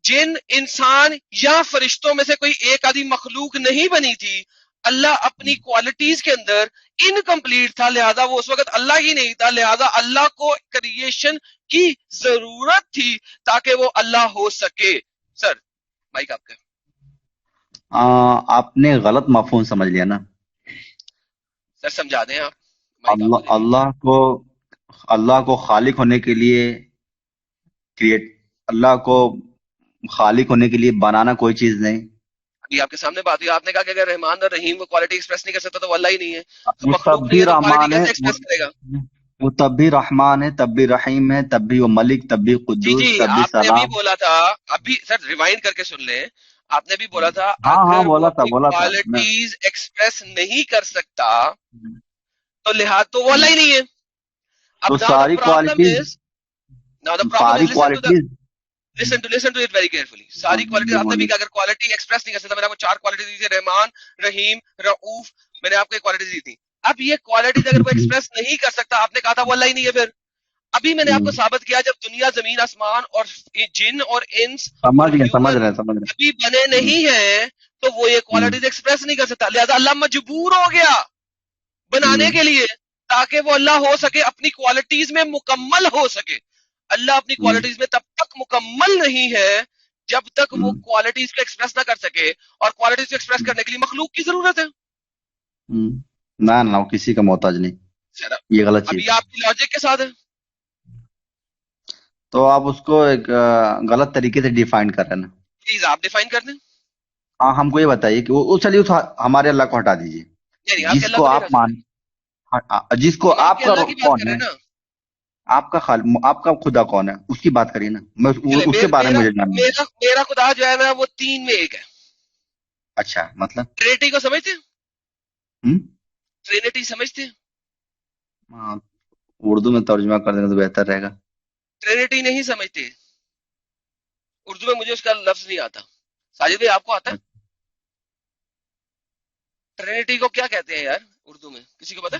جن انسان یا فرشتوں میں سے کوئی ایک آدھی مخلوق نہیں بنی تھی، اللہ اپنی کوالٹیز کے اندر انکمپلیٹ تھا، لہذا وہ اس وقت اللہ ہی نہیں تھا. لہذا اللہ کو کریشن کی ضرورت تھی تاکہ وہ اللہ ہو سکے. سر مائک آپ کا. آپ نے غلط مفہوم سمجھ لیا نا. سر سمجھا دیں آپ. اللہ کو خالق ہونے کے لیے اللہ کو خالق ہونے کے لیے بنانا کوئی چیز نہیں. ابھی آپ کے سامنے بات ہوئی، آپ نے کہا کہ اگر رحمان اور رحیم وہ کوالٹی ایکسپریس نہیں کر سکتا تو وہ اللہ ہی نہیں ہے. تو تب بھی رحمان ہے، کرے گا؟ وہ تب بھی رحمان ہے، تب بھی رحیم ہے، تب بھی وہ ملک، تب بھی قدوس، تب بھی آپ نے سلام. ابھی بولا تھا، ابھی سر ریوائنڈ کر کے سن لیں، آپ نے بھی بولا تھا ہاں بولا تھا کوالٹیز ایکسپریس نہیں کر سکتا تو لحاظ تو وہ اللہ ہی نہیں ہے. تو ساری qualities listen to it very carefully. ساری کوالٹیز آپ نے بھی کہا اگر کوالٹی ایکسپریس نہیں کر سکتا، میں نے آپ کو 4 کوالٹیز دی تھی، رحمان، رحیم، رؤوف، میں نے آپ کو ایک کوالٹیز دی تھی. اب یہ کوالٹیز اگر وہ ایکسپریس نہیں کر سکتا، آپ نے کہا تھا وہ اللہ ہی نہیں ہے. پھر ابھی میں نے آپ کو ثابت کیا جب دنیا زمین آسمان اور جن اور انس سمجھ رہے ابھی بنے نہیں ہیں تو وہ یہ کوالٹیز ایکسپریس نہیں کر سکتا. لہذا اللہ مجبور ہو گیا بنانے کے لیے تاکہ وہ اللہ ہو سکے، اپنی کوالٹیز میں مکمل ہو سکے. اللہ اپنی کوالٹیز میں تب تک مکمل نہیں ہے جب تک وہ کوالٹیز کو ایکسپریس نہ کر سکے، اور کوالٹیز کو ایکسپریس کرنے کے لیے مخلوق کی ضرورت ہے. نہ کسی کا محتاج نہیں. یہ غلط چیز. ابھی آپ کی لاجک کے ساتھ ہے تو آپ اس کو ایک غلط طریقے سے ڈیفائن کر رہے ہیں نا. پلیز آپ ڈیفائن کر دیں. ہاں ہم کو یہ بتائیے کہ چلیے ہمارے اللہ کو ہٹا دیجیے. جس کو آپ جس کو آپ کا کون ہے، آپ کا خدا کون ہے، اس کی بات کریے نا. اس کے بارے میں مجھے جاننا ہے. میرا خدا جو ہے نا وہ 3 میں 1 ہے. اچھا، مطلب ٹرینٹی کو سمجھتے ہیں؟ ٹرینٹی سمجھتے ہیں؟ اردو میں ترجمہ کر دینا تو بہتر رہے گا. ٹرینٹی نہیں سمجھتے اردو میں، مجھے اس کا لفظ نہیں آتا. ساجد بھائی آپ کو آتا ہے ٹرینٹی کو کیا کہتے ہیں یار اردو میں؟ کسی کو پتا؟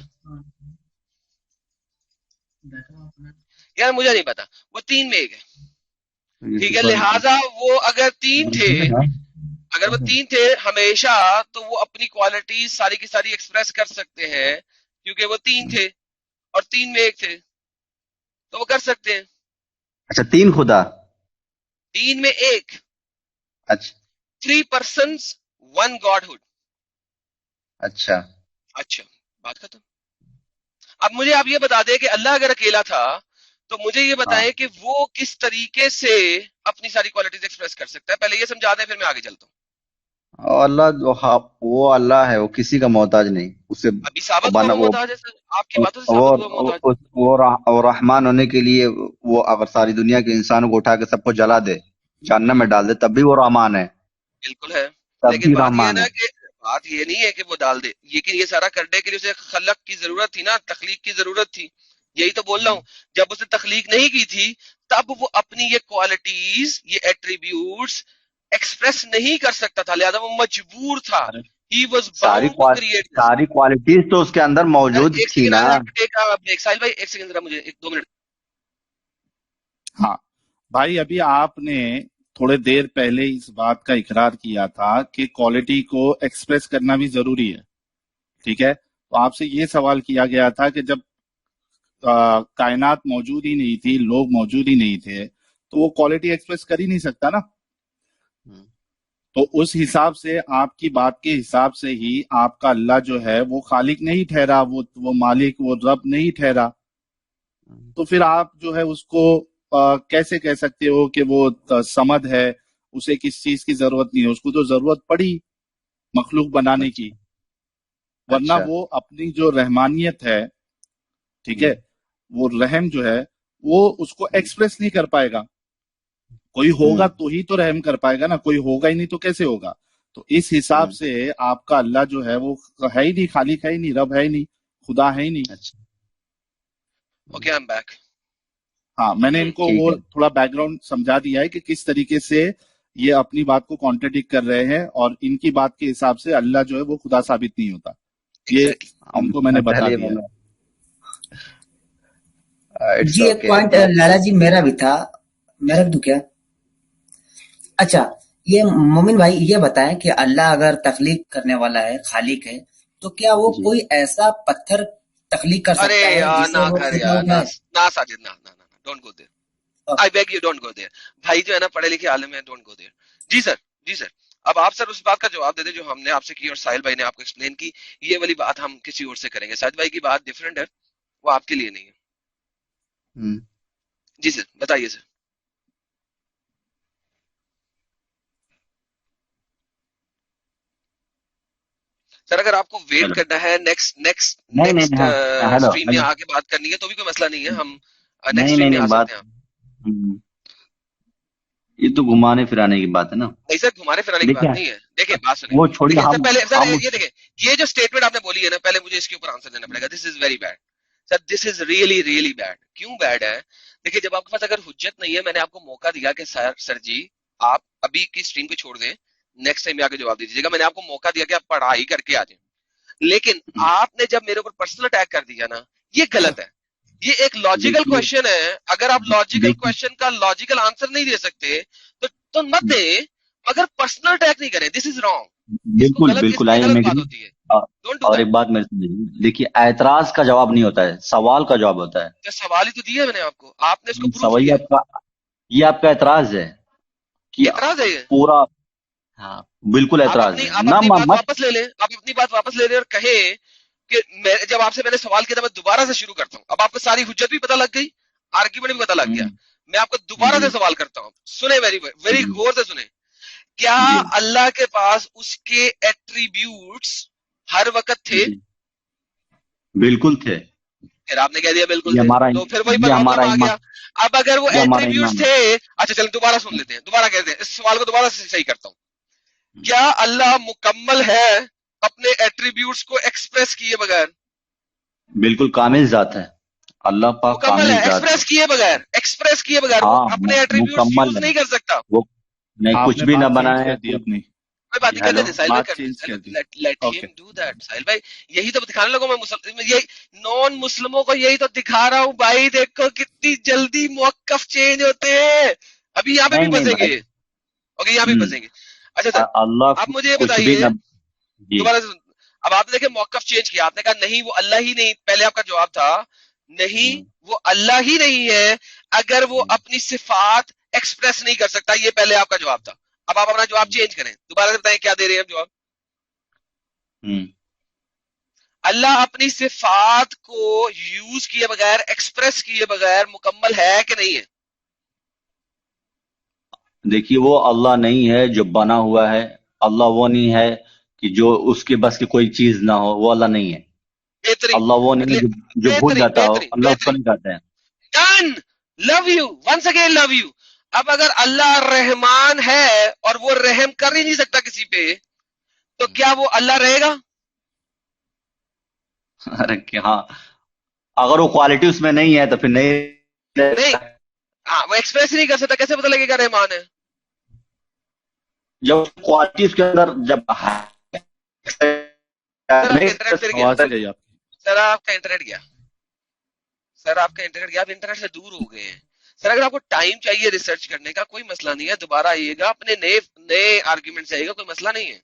یار مجھے نہیں پتا. وہ 3 میں 1 ہے، ٹھیک ہے. لہٰذا وہ اگر 3 تھے ہمیشہ، تو وہ اپنی کوالٹی ساری کی ساری ایکسپریس کر سکتے ہیں کیونکہ وہ 3 تھے اور 3 میں 1 تھے تو وہ کر سکتے ہیں. اچھا 3 خدا، 3 میں 1. اچھا 3 persons 1 godhood. اچھا بات ختم. اب مجھے آپ یہ بتا دیں کہ اللہ اگر اکیلا تھا تو مجھے یہ بتائیں کہ وہ کس طریقے سے اپنی ساری کوالٹیز ایکسپریس کر سکتا ہے. پہلے یہ سمجھا دیں پھر میں آگے چلتا ہوں. اللہ وہ اللہ ہے، وہ کسی کا محتاج نہیں. اسے ابھی ثابت ہوا محتاج ہے سر، آپ کی باتوں سے ثابت ہوا محتاج. وہ رحمان ہونے کے لیے وہ اگر ساری دنیا کے انسانوں کو اٹھا کے سب کو جلا دے، جہنم میں ڈال دے، تب بھی وہ رحمان ہے. بالکل ہے، لیکن بات یہ ہے نا کہ بات یہ نہیں ہے کہ وہ ڈال دے، لیکن یہ سارا کرنے کے لیے اسے خلق کی ضرورت تھی نا، تخلیق کی ضرورت تھی. یہی تو بول رہا ہوں. جب اسے تخلیق نہیں کی تھی تب وہ اپنی یہ کوالٹیز، یہ ایٹریبیوٹس ایکسپریس نہیں کر سکتا تھا، لہذا وہ مجبور تھا. He was bound to create this. ساری کوالٹیز تو اس کے اندر موجود تھی نا. ساحل بھائی 1 سیکنڈ ذرا مجھے 2 منٹ. ہاں بھائی، ابھی آپ نے تھوڑے دیر پہلے اس بات کا اقرار کیا تھا کہ کوالٹی کو ایکسپریس کرنا بھی ضروری ہے، ٹھیک ہے. تو آپ سے یہ سوال کیا گیا تھا کہ جب कायनात मौजूद ही नहीं थी, लोग मौजूद ही नहीं थे, तो वो क्वालिटी एक्सप्रेस कर ही नहीं सकता ना। तो उस हिसाब से आपकी बात के हिसाब से ही आपका अल्लाह जो है वो खालिक नहीं ठहरा, वो मालिक, वो रब नहीं ठहरा। तो फिर आप जो है उसको कैसे कह सकते हो कि वो समद है, उसे किस चीज की जरूरत नहीं है? उसको तो जरूरत पड़ी मखलूक बनाने की, वरना अच्छा वो अपनी जो रहमानियत है, ठीक है, वो रहम जो है वो उसको एक्सप्रेस नहीं कर पाएगा। कोई होगा तो ही तो रहम कर पाएगा ना, कोई होगा ही नहीं तो कैसे होगा? तो इस हिसाब से आपका अल्लाह जो है वो है ही नहीं, खालिक है ही नहीं, रब है ही नहीं, खुदा है ही नहीं। Okay, I am back. हाँ, मैंने इनको वो थोड़ा बैकग्राउंड समझा दिया है कि किस तरीके से ये अपनी बात को कॉन्ट्रडिक्ट कर रहे हैं, और इनकी बात के हिसाब से अल्लाह जो है वो खुदा साबित नहीं होता। ये उनको मैंने बता दिया है। जी एक पॉइंट लाला जी मेरा भी था, मेरा भी तो क्या। अच्छा, ये मोमिन भाई ये बताएं कि अल्लाह अगर तख्लीक करने वाला है, खालिक है, तो क्या वो कोई ऐसा पत्थर तख्लीक कर सकता है जिससे वो खुदा उठाए? ना साजिद, ना don't go there, I beg you, don't go there. भाई जो है ना पढ़े लिखे आलिम है, डोंट गो देयर। जी सर। अब आप सर उस बात का जवाब दे दे जो हमने आपसे की और साहिल भाई ने आपको एक्सप्लेन की। ये वाली बात हम किसी और से करेंगे। साहिल भाई की बात डिफरेंट है, वो आपके लिए नहीं है। जी सर, बताइए सर। सर अगर आपको वेट करना है नेक्स्ट स्ट्रीम में आके बात करनी है तो भी कोई मसला नहीं है, हम नेक्स्ट स्ट्रीम में आ सकते हैं। ये तो घुमाने फिराने की बात है ना। नहीं सर, घुमाने फिराने की बात नहीं है। देखिए बात सुनिए, वो छोड़िए, पहले सर ये देखिए, ये जो स्टेटमेंट आपने बोली है ना, पहले मुझे इसके ऊपर आंसर देना पड़ेगा। This is very bad sir, this is really bad. क्यों बैड है? देखिए, जब आपके पास अगर हुज्जत नहीं है, मैंने आपको मौका दिया कि सर जी आप अभी की स्ट्रीम को छोड़ दें, नेक्स्ट टाइम आके जवाब दीजिएगा। मैंने आपको मौका दिया कि आप पढ़ाई करके आ जाए, लेकिन आपने जब मेरे ऊपर पर्सनल अटैक कर दिया ना, ये गलत है। ये एक लॉजिकल क्वेश्चन है, अगर आप लॉजिकल क्वेश्चन का लॉजिकल आंसर नहीं दे सकते तो मत दे, मगर पर्सनल अटैक नहीं करें। This is wrong. बिल्कुल बात होती है। और एक बात मेरे से देखिए, ऐतराज का जवाब नहीं होता है, सवाल का जवाब होता है। तो सवाल ही तो दिया मैंने आपको, आपने इसको प्रूव किया। ये आपका ऐतराज है कि ऐतराज है ये पूरा। हाँ बिल्कुल ऐतराज है। आप अपनी बात वापस ले लें, आप अपनी बात वापस ले लें और कहे कि जब आपसे मैंने सवाल किया था, मैं दोबारा से शुरू करता हूँ। अब आपको सारी हुज्जत भी पता लग गई, आर्ग्यूमेंट भी पता लग गया। मैं आपको दोबारा से सवाल करता हूँ, सुने वेरी गौर से सुने। क्या अल्लाह के पास उसके एट्रीब्यूट्स हर वक्त थे? बिल्कुल थे। फिर आपने कह दिया बिल्कुल थे, तो फिर वही प्रॉब्लम आ गया। अब अगर वो एट्रीब्यूट्स थे, अच्छा चलो दोबारा सुन लेते हैं, दोबारा कहते हैं, इस सवाल को दोबारा से सही करता हूँ। क्या अल्लाह मुकम्मल है अपने एट्रीब्यूट्स को एक्सप्रेस किए बगैर? बिल्कुल कामिल जात है अल्लाह पाक, मुकम्मल है एक्सप्रेस किए बगैर। वो अपने एट्रीब्यूट्स यूज नहीं कर सकता। वो नहीं, कुछ भी ना बनाए अपनी कोई बात नहीं कर लेते साहिल भाई, लेट हिम डू दैट। साहिल भाई यही तो दिखाने लगो मैं, यही नॉन मुस्लिमों को यही तो दिखा रहा हूँ भाई। देखो कितनी जल्दी मौक़िफ़ चेंज होते हैं। अभी यहाँ पे भी फंसेंगे, ओके यहाँ भी फंसेंगे। अच्छा सर, आप मुझे ये बताइए दोबारा से। अब आपने देखे मौक़िफ़ चेंज किया, आपने कहा नहीं वो अल्लाह ही नहीं, पहले आपका जवाब था नहीं वो अल्लाह ही नहीं है अगर वो अपनी सिफात एक्सप्रेस नहीं कर सकता, ये पहले आपका जवाब था। अब आप अपना जवाब चेंज करें, दोबारा से बताएं क्या दे रहे हैं जवाब। अल्लाह अपनी सिफात को यूज किए बगैर, एक्सप्रेस किए बगैर मुकम्मल है कि नहीं है? देखिए, वो अल्लाह नहीं है जो बना हुआ है। अल्लाह वो नहीं है कि जो उसके बस की कोई चीज ना हो, वो अल्लाह नहीं है। अल्लाह वो नहीं है जो भूल जाता हो, अल्लाह उसको नहीं कहते हैं। Done, love you, once again love you. अब अगर अल्लाह रहमान है और वो रहम कर ही नहीं सकता किसी पे, तो क्या वो अल्लाह रहेगा? अरे हाँ, अगर वो क्वालिटी उसमें नहीं है तो फिर नहीं। हाँ, वो एक्सप्रेस नहीं कर सकता, कैसे पता लगेगा रहमान है? जब क्वालिटी उसके अंदर जब सर आपका इंटरनेट गया, सर आपका इंटरनेट गया, आप इंटरनेट से दूर हो गए हैं। सर अगर आपको टाइम चाहिए रिसर्च करने का, कोई मसला नहीं है, दोबारा आइएगा, अपने नए आर्ग्यूमेंट से आइएगा, कोई मसला नहीं है।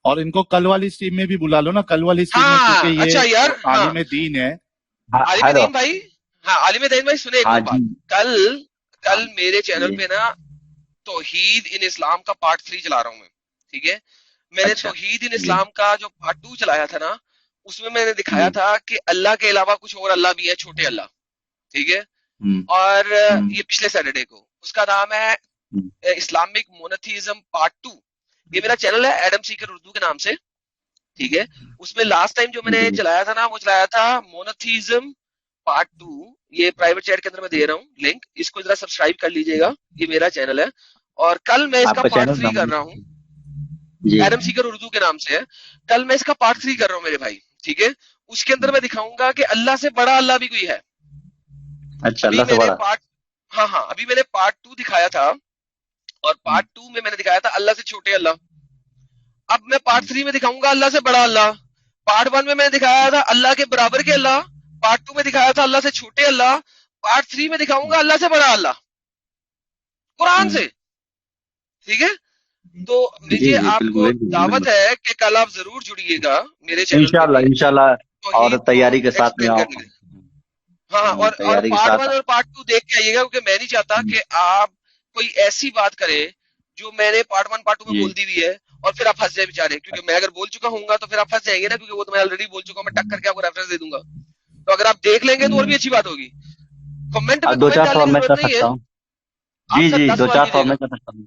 और इनको कल वाली स्ट्रीम में भी बुला लो ना, कल वाली स्ट्रीम में, क्योंकि ये अच्छा यार, तालीम दीन है, आलिम दीन भाई, हाँ आलिम दीन भाई सुने एक हाँ और बात, जी, कल मेरे चैनल जी, पे ना तौहीद इन इस्लाम का पार्ट 3 चला रहा हूँ मैं, ठीक है। मैंने अच्छा, तौहीद इन जी, इस्लाम का जो पार्ट 2 चलाया था ना, उसमें मैंने दिखाया जी, था कि अल्लाह के अलावा कुछ और अल्लाह भी है, छोटे अल्लाह, ठीक है। हम्म, और हम्म, ये पिछले सैटरडे को, उसका नाम है हम्म, इस्लामिक मोनोथीज्म पार्ट 2। ये मेरा चैनल है एडम सीकर उर्दू के नाम से, ठीक है। उसमें लास्ट टाइम जो मैंने जी, चलाया था ना, वो चलाया था मोनोथीज्म पार्ट 2। ये प्राइवेट चैट के अंदर मैं दे रहा हूँ लिंक, इसको जरा सब्सक्राइब कर लीजिएगा, ये मेरा चैनल है। और कल मैं इसका आपका पार्ट चैनल 3 कर नाम? रहा हूँ, जी, एडम सीकर उर्दू के नाम से है। कल मैं इसका पार्ट 3 कर रहा हूँ मेरे भाई, ठीक है। उसके अंदर मैं दिखाऊंगा कि अल्लाह से बड़ा अल्लाह भी कोई है। अच्छा, अभी अल्लाह से मैंने बड़ा? पार्ट, हाँ अभी मैंने पार्ट 2 दिखाया था, और पार्ट 2 में मैंने दिखाया था अल्लाह से छोटे अल्लाह। अब मैं पार्ट 3 में दिखाऊंगा अल्लाह से बड़ा अल्लाह। पार्ट 1 में मैंने दिखाया था अल्लाह के बराबर के अल्लाह, पार्ट 2 में दिखाया था अल्लाह से छोटे अल्लाह, पार्ट 3 में दिखाऊंगा अल्लाह से बड़ा अल्लाह, कुरान से, ठीक है। तो जी, ये जी, आपको बिल्कुल, दावत है कि कल आप जरूर जुड़िएगा मेरे चैनल पे इंशाल्लाह, भी, इंशाल्लाह, और तौहीद को तैयारी के साथ में एक्सप्लेन आओ। करने के लिए। हाँ, और तैयारी के पार्ट साथ। 1 और पार्ट 2 देख के आइएगा, क्योंकि मैं नहीं चाहता कि आप कोई ऐसी बात करे जो मैंने पार्ट 1 पार्ट 2 में जी, बोल दी हुई है, और फिर आप फंस जाए बेचारे, क्योंकि मैं अगर बोल चुका हूँ तो फिर आप फंस जाएंगे ना, क्योंकि वो तो मैं ऑलरेडी बोल चुका हूँ, मैं टक करके आपको रेफरेंस दे दूंगा। तो अगर आप देख लेंगे तो और भी अच्छी बात होगी। कमेंट में दो कमेंट चार डालने सवाल की मैं जरूरत कर नहीं है, सकता हूँ? आप जी, सर जी, 10 दो सवाल चार सवाल कीजिएगा, मैं कर सकता हूँ।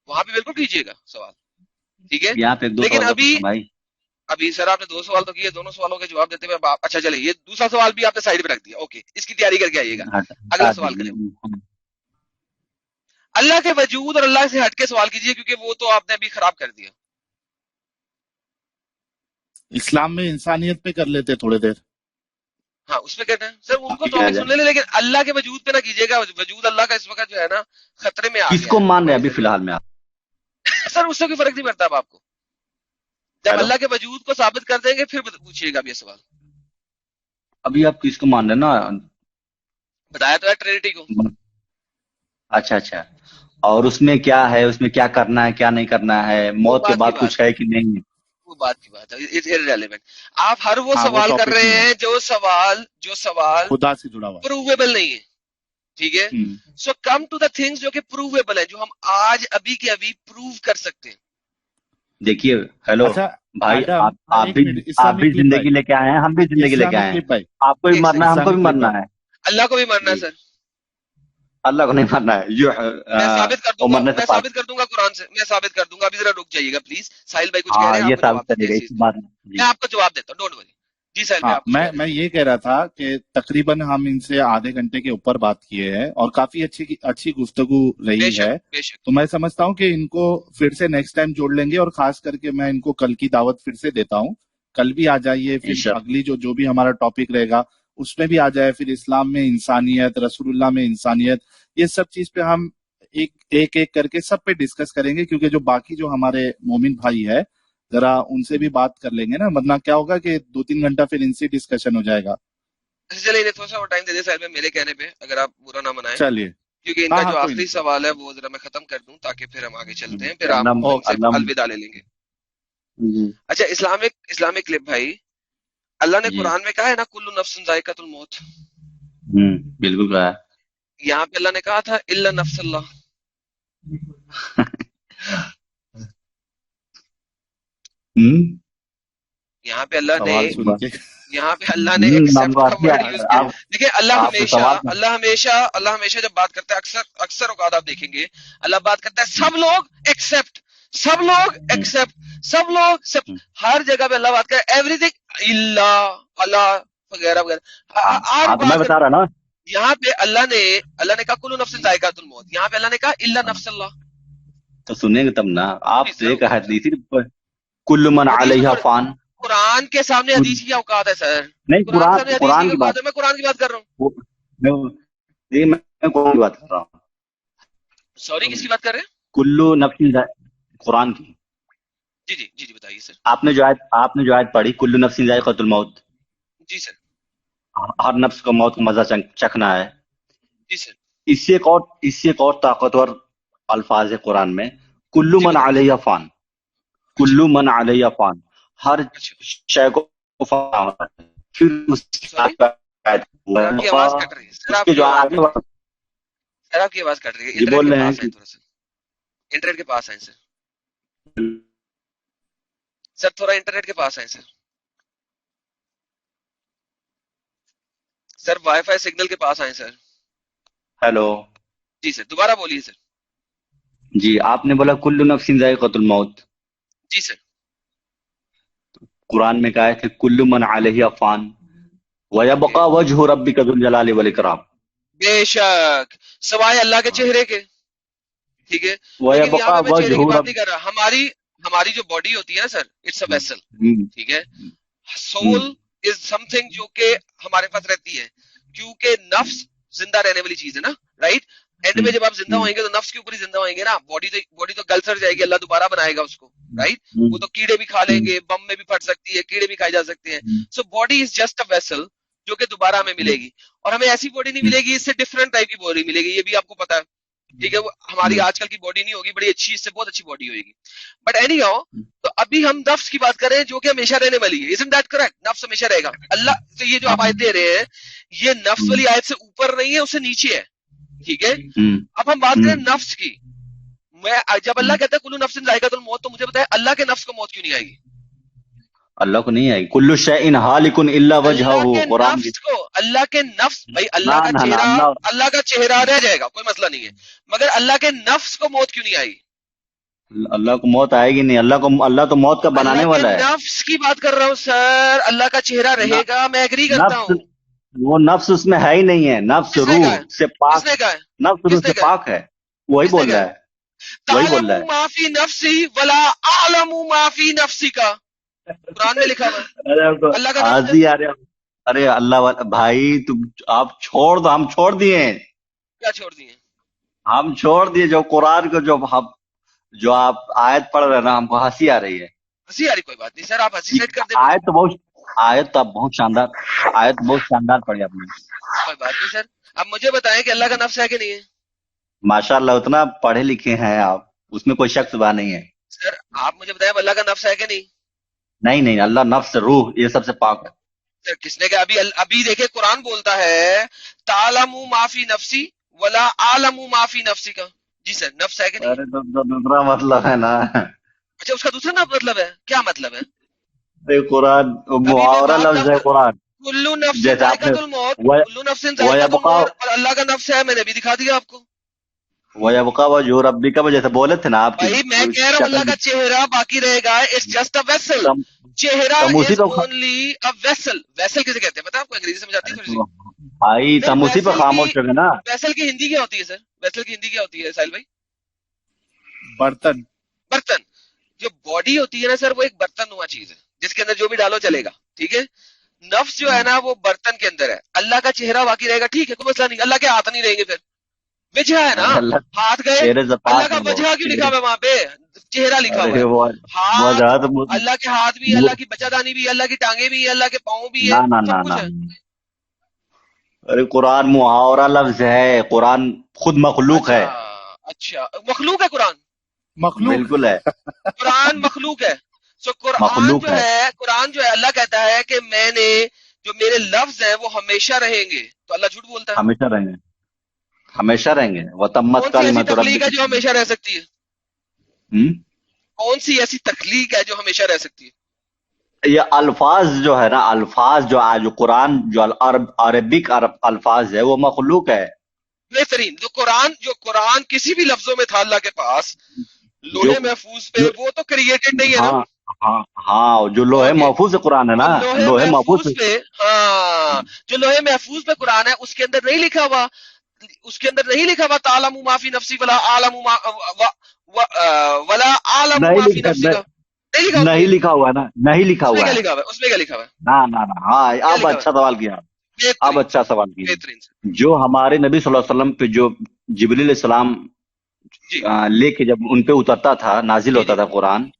वहां पे बिल्कुल कीजिएगा सवाल, ठीक है। यहाँ पे एक दो लेकिन सवाल कर अभी सकता हूँ भाई। अभी सर आपने 2 सवाल तो किए, दोनों सवालों के जवाब देते हुए अच्छा चले, ये दूसरा सवाल भी आपने साइड पे रख दिया, ओके, इसकी तैयारी करके आइएगा, अगला हटा सवाल दीजिए। करें। अल्लाह के वजूद और अल्लाह से हटके सवाल कीजिए, क्योंकि वो तो आपने अभी खराब कर दिया। इस्लाम में इंसानियत पे कर लेते थोड़ी देर। हाँ, उसमें कहते हैं सर, उनको ठीक टॉपिक है, सुन ले, लेकिन अल्लाह के वजूद पे ना कीजिएगा। वजूद अल्लाह का इस वक्त जो है ना खतरे में आ गया किसको है मान रहे हैं हमारे अभी जरिए। फिलहाल में आप? सर उससे कोई फर्क नहीं पड़ता अब आपको, जब हेलो, अल्लाह के वजूद को साबित कर देंगे फिर पूछिएगा अब ये सवाल। अभी आप किसको मान रहे हैं ना? बताया तो है ट्रिनिटी को। अच्छा, अच्छा, और उसमें क्या है, उसमें क्या करना है, क्या नहीं करना है, वो मौत के बात की बाद बात कुछ है कि नहीं? वो बात की बात है, इट्स इररिलेवेंट। आप हर वो हाँ, वो सवाल कर टॉपिक रहे नहीं है, हैं जो सवाल खुदा से जुड़ा हुआ। प्रूवेबल नहीं है, ठीक है। सो कम टू द थिंग्स जो कि प्रूवेबल है, जो हम आज अभी के अभी प्रूव कर सकते हैं। देखिए, हेलो अच्छा भाई, एडम, आप एक भी मिनट, आप भी इस्लामिक क्लिप भाई, जिंदगी लेके आए हैं, हम भी जिंदगी लेके इस्लामिक आए हैं। क्लिप भाई, आपको भी एक मरना है, सेकंड, हमको भी इस्लामिक क्लिप मरना भाई। है। अल्लाह को भी मानना है जी, सर। अल्लाह को नहीं मरना है, जो मैं साबित कर वो दूंगा, मरने से मैं पास। साबित कर दूंगा कुरान से, मैं साबित कर दूंगा। अभी जरा रुक जाइएगा प्लीज, साहिल भाई कुछ कह हाँ, रहे हैं, ये आपको साबित जवाब देते हैं करिएगा इस इस चीज पे। बात में। मैं जी, आपको जवाब देता हूँ, डोंट वरी। जी साहिल भाई, हाँ, आप कुछ कह रहे मैं थे। ये कह रहा था कि तकरीबन हम इनसे आधे घंटे के ऊपर बात किए हैं और काफी अच्छी अच्छी गुफ्तगू रही बेशक है। बेशक। तो मैं समझता हूँ कि इनको फिर से नेक्स्ट टाइम जोड़ लेंगे, और खास करके मैं इनको कल की दावत फिर से देता हूँ। कल भी आ जाइए, फिर इंशाल्लाह। अगली जो भी हमारा टॉपिक रहेगा उसमें भी आ जाए, फिर इस्लाम में इंसानियत, रसूलुल्लाह में इंसानियत, ये सब चीज पे हम एक एक करके सब पे डिस्कस करेंगे, क्योंकि जो बाकी जो हमारे मोमिन भाई है जरा उनसे भी बात कर लेंगे ना, वरना क्या होगा कि 2-3 घंटा फिर इनसे डिस्कशन हो जाएगा। अच्छा चलिए, इन्हें थोड़ा सा और टाइम दे दे साहिल भाई, मेरे कहने पे, अगर आप बुरा ना मनाएं, चलिए, क्योंकि हाँ इनका हाँ, जो कोई आखिरी नहीं। सवाल है वो जरा मैं खत्म कर दूं, ताकि फिर हम आगे चलते हैं, फिर आप अल्लाह, इनसे अल्लाह। अलविदा ले लेंगे। जी, अच्छा, इस्लामिक क्लिप भाई, अल्लाह ने जी, कुरान में कहा है ना कुल्लु नफ्सिन जायकातुल मौत, बिल्कुल कहा यहाँ पे अल्लाह ने कहा था इल्ला नफ्सल्लाह। यहाँ पे अल्लाह ने सवाल सुन के यहाँ पे अल्लाह ने एक्सेप्ट का वर्ड यूज किया। आप देखिए, आपने सवाल अल्लाह हमेशा जब बात करता है, अक्सर औकात आप देखेंगे अल्लाह बात करता है सब लोग एक्सेप्ट, सब लोग एक्सेप्ट, सब लोग सब, हर जगह पे अल्लाह बात करे एवरीथिंग इल्ला अल्लाह वगैरह वगैरह, हाँ, हर तो मैं बात बता रहा ना। यहाँ पे अल्लाह ने कहा कुल्लु नफ्सिन जायकातुल मौत, यहाँ पे अल्लाह ने कहा इल्ला नफ्सल्लाह। तो सुनेंगे तब ना, आपसे सर, एक हदीस कुल्लु मन हदीस अलैहा में फान। कुरान के सामने हदीस की औकात है सर, नहीं, कुरान के सामने हदीस की कुरान की औकात बात, है, मैं कुरान की बात कर रहा हूँ। मैं कुरान की बात कर रहा हूँ। सॉरी, किसकी बात कर रहे हैं? कुल्लु नफ्सिन कुरान की। जी जी जी जी, बताइए सर। आपने जो आयत पढ़ी, कुल्लु नफ्सिन जायकातुल मौत, जी सर। हर नफ्स को मौत का मजा चखना है। जी सर। इससे एक और ताकतवर अल्फाज है कुरान में, कुल्लु जी मन बताइए। अलैहा फान, कुल्लु मन अलैहा फान, हर अच्छा, शय को फाना होता है। फिर उसके सॉरी, बाद आपकी आवाज कट रही है सर, उसके जो आगे सर आपकी आवाज कट रही है। ये बोल रहे हैं इंटरनेट के पास आए थोड़ा सा, इंटरनेट के पास आए सर, सर थोड़ा इंटरनेट के पास आए सर, सर वाईफाई सिग्नल के पास आए सर। हेलो जी सर, दोबारा बोलिए सर। जी, आपने बोला कुल्लु नफ्सिन जायक़तुल मौत, जी सर, कुरान में कहा है कि कुल्लु मन अलैहि फ़ान व यबक़ा वजहु रब्बिका ज़ुल जलाली वल इकराम। बेशक सवाए अल्लाह के चेहरे के, ठीक है, लेकिन यहाँ पे मैं चेहरे की बात नहीं कर रहा। हमारी जो बॉडी होती है ना सर, इट्स अ वेसल, ठीक है। सोल इज समथिंग जो कि हमारे पास रहती है, क्योंकि नफ्स जिंदा रहने वाली चीज है ना, राइट। एंड में जब आप जिंदा होंगे तो नफ्स के ऊपर ही जिंदा होंगे ना, बॉडी तो गल सड़ जाएगी, अल्लाह दोबारा बनाएगा उसको, राइट। वो तो कीड़े भी खा लेंगे, बम में भी फट सकती है, कीड़े भी खाए जा सकते हैं। So body is just a vessel जो कि दोबारा हमें मिलेगी, और हमें ऐसी बॉडी नहीं मिलेगी, इससे डिफरेंट टाइप की बॉडी मिलेगी, ये भी आपको पता है, ठीक है। वो हमारी आजकल की बॉडी नहीं होगी, बड़ी अच्छी, इससे बहुत अच्छी बॉडी होगी। बट एनी हाउ, तो अभी हम नफ्स की बात कर रहे हैं जो कि हमेशा रहने वाली है, इजंट दैट करेक्ट? नफ्स हमेशा रहेगा। अल्लाह तो ये जो आप आयत दे रहे हैं, ये नफ्स वाली आयत से ऊपर नहीं है, उससे नीचे है, ठीक है। अब हम बात करें नफ्स की। जब अल्लाह कहता है कुल्लु नफ्सिन जायक़तुल मौत, तो मुझे बताया अल्लाह के नफ्स को मौत क्यों नहीं आएगी? अल्लाह को नहीं आएगी। कुल्लु शैइन हालिकुन इल्ला वजहहु, कुरान को अल्लाह के नफ्स, भाई अल्लाह का चेहरा, अल्लाह का चेहरा रह जाएगा, कोई मसला नहीं है, मगर अल्लाह के नफ्स को मौत क्यों नहीं आएगी? अल्लाह को मौत आएगी नहीं, अल्लाह तो मौत का बनाने वाला है। नफ्स की बात कर रहा हूँ सर, अल्लाह का चेहरा रहेगा, मैं एग्री करता हूँ। वो नफ्स उसमें है ही नहीं है, नफ्स रूह से पाक, नफ्स रूह से पाक है, वही बोल रहा है, वही बोल रहा है। माफी नफ्सी वला आलमु माफी नफ्सी का कुरान में लिखा हुआ है। अल्लाह का हाजी आ रहे, अरे अल्लाह वाला भाई, तुम आप छोड़ दो, हम छोड़ दिए। क्या छोड़ दिए? हम छोड़ दिए जो कुरान को, जो आप आयत पढ़ रहे हैं ना, हमको हंसी आ रही है। हंसी आ रही? कोई बात नहीं सर, आप हंसी सेट कर दे। आयत तो बहुत शानदार, आयत बहुत शानदार पढ़ी आपने। कोई बात नहीं सर, अब मुझे बताएं कि अल्लाह का नफ्स है कि नहीं है? माशाअल्लाह, उतना पढ़े लिखे हैं आप, उसमें कोई शक शुबा नहीं है। सर आप मुझे बताएं अल्लाह का नफ्स है कि नहीं? नहीं, अल्लाह नफ्स, रूह, ये सबसे पाक है। सर किसने कहा? अभी देखिए कुरान बोलता है तालमु माफी नफ्सी वला आलमु माफी नफ्सी का। जी सर, नफ्स है कि नहीं? अरे तो दूसरा मतलब है ना। अच्छा, उसका दूसरा ना मतलब है, क्या मतलब है? कुरान मुहावरा लफ्ज है, कुरान कुल्लू नफ्सिन जायक़तुल मौत, कुल्लू नफ्सिन जायक़तुल मौत, और अल्लाह का नफ्स है, मैंने भी दिखा दिया आपको। वयबक़ा वजहु रब्बिका, जैसे बोले थे ना आप, भाई मैं कह रहा हूँ अल्लाह का चेहरा बाकी रहेगा, इट्स जस्ट अ वेसल। चेहरा is only a vessel. Vessel किसे कहते हैं पता है आपको? अंग्रेजी समझ आती है थोड़ी सी भाई? तुम उसी पे खामोश हो ना। वेसल की हिंदी क्या होती है सर? वेसल की हिंदी क्या होती है साहिल भाई? बर्तन। बर्तन। जो बॉडी होती है ना सर, वो एक बर्तन हुआ चीज है जिसके अंदर जो भी डालो चलेगा, ठीक है। नफ्स जो है ना, वो बर्तन के अंदर है। अल्लाह का चेहरा बाकी रहेगा, ठीक है, कोई मसला नहीं। अल्लाह के हाथ नहीं रहेंगे, फिर वजह है ना, हाथ गए, अल्लाह का वजह क्यों लिखा हुआ है वहां पे? चेहरा लिखा हुआ है। हाथ, अल्लाह के हाथ भी, अल्लाह की बच्चादानी भी, अल्लाह की टांगे भी, अल्लाह के पाँव भी है, सब कुछ है। अरे कुरान मुहावरा लफ्ज है, कुरान खुद मखलूक है। अच्छा, मखलूक है कुरान? मखलूक बिल्कुल है, कुरान मखलूक है। सो कुरान जो है, अल्लाह कहता है कि मैंने जो मेरे लफ्ज हैं वो हमेशा रहेंगे, तो अल्लाह झूठ बोलता है? हमेशा रहेंगे, हमेशा रहेंगे। वतम्मत कलिमतु तख्लीक है जो हमेशा रह सकती है? कौन सी ऐसी तख्लीक है जो हमेशा रह सकती है? ये अल्फाज जो है ना, अल्फाज जो कुरान, जो अरबिक अल्फाज है, वो मखलूक है। बेहतरीन। जो कुरान किसी भी लफ्जों में था अल्लाह के पास, लोहे महफूज पे, वो तो क्रिएटेड नहीं है ना? हाँ, जो लोहे महफूज कुरान है ना, लोहे महफूज पे, हाँ, जो लोहे महफूज पे कुरान है, उसके अंदर नहीं लिखा हुआ तालमु माफी नफ्सी वला आलमु वला आलमु माफी नफ्सी का नहीं लिखा हुआ है ना, नहीं लिखा हुआ है। उसमें क्या लिखा हुआ है? ना, हाँ, अब अच्छा सवाल किया, अब अच्छा सवाल किया। जो हमारे नबी सल्लल्लाहु अलैहि वसल्लम पे जो जिब्रील अलैहिस्सलाम लेके जब उन पे उतरता था, नाजिल होता था कुरान,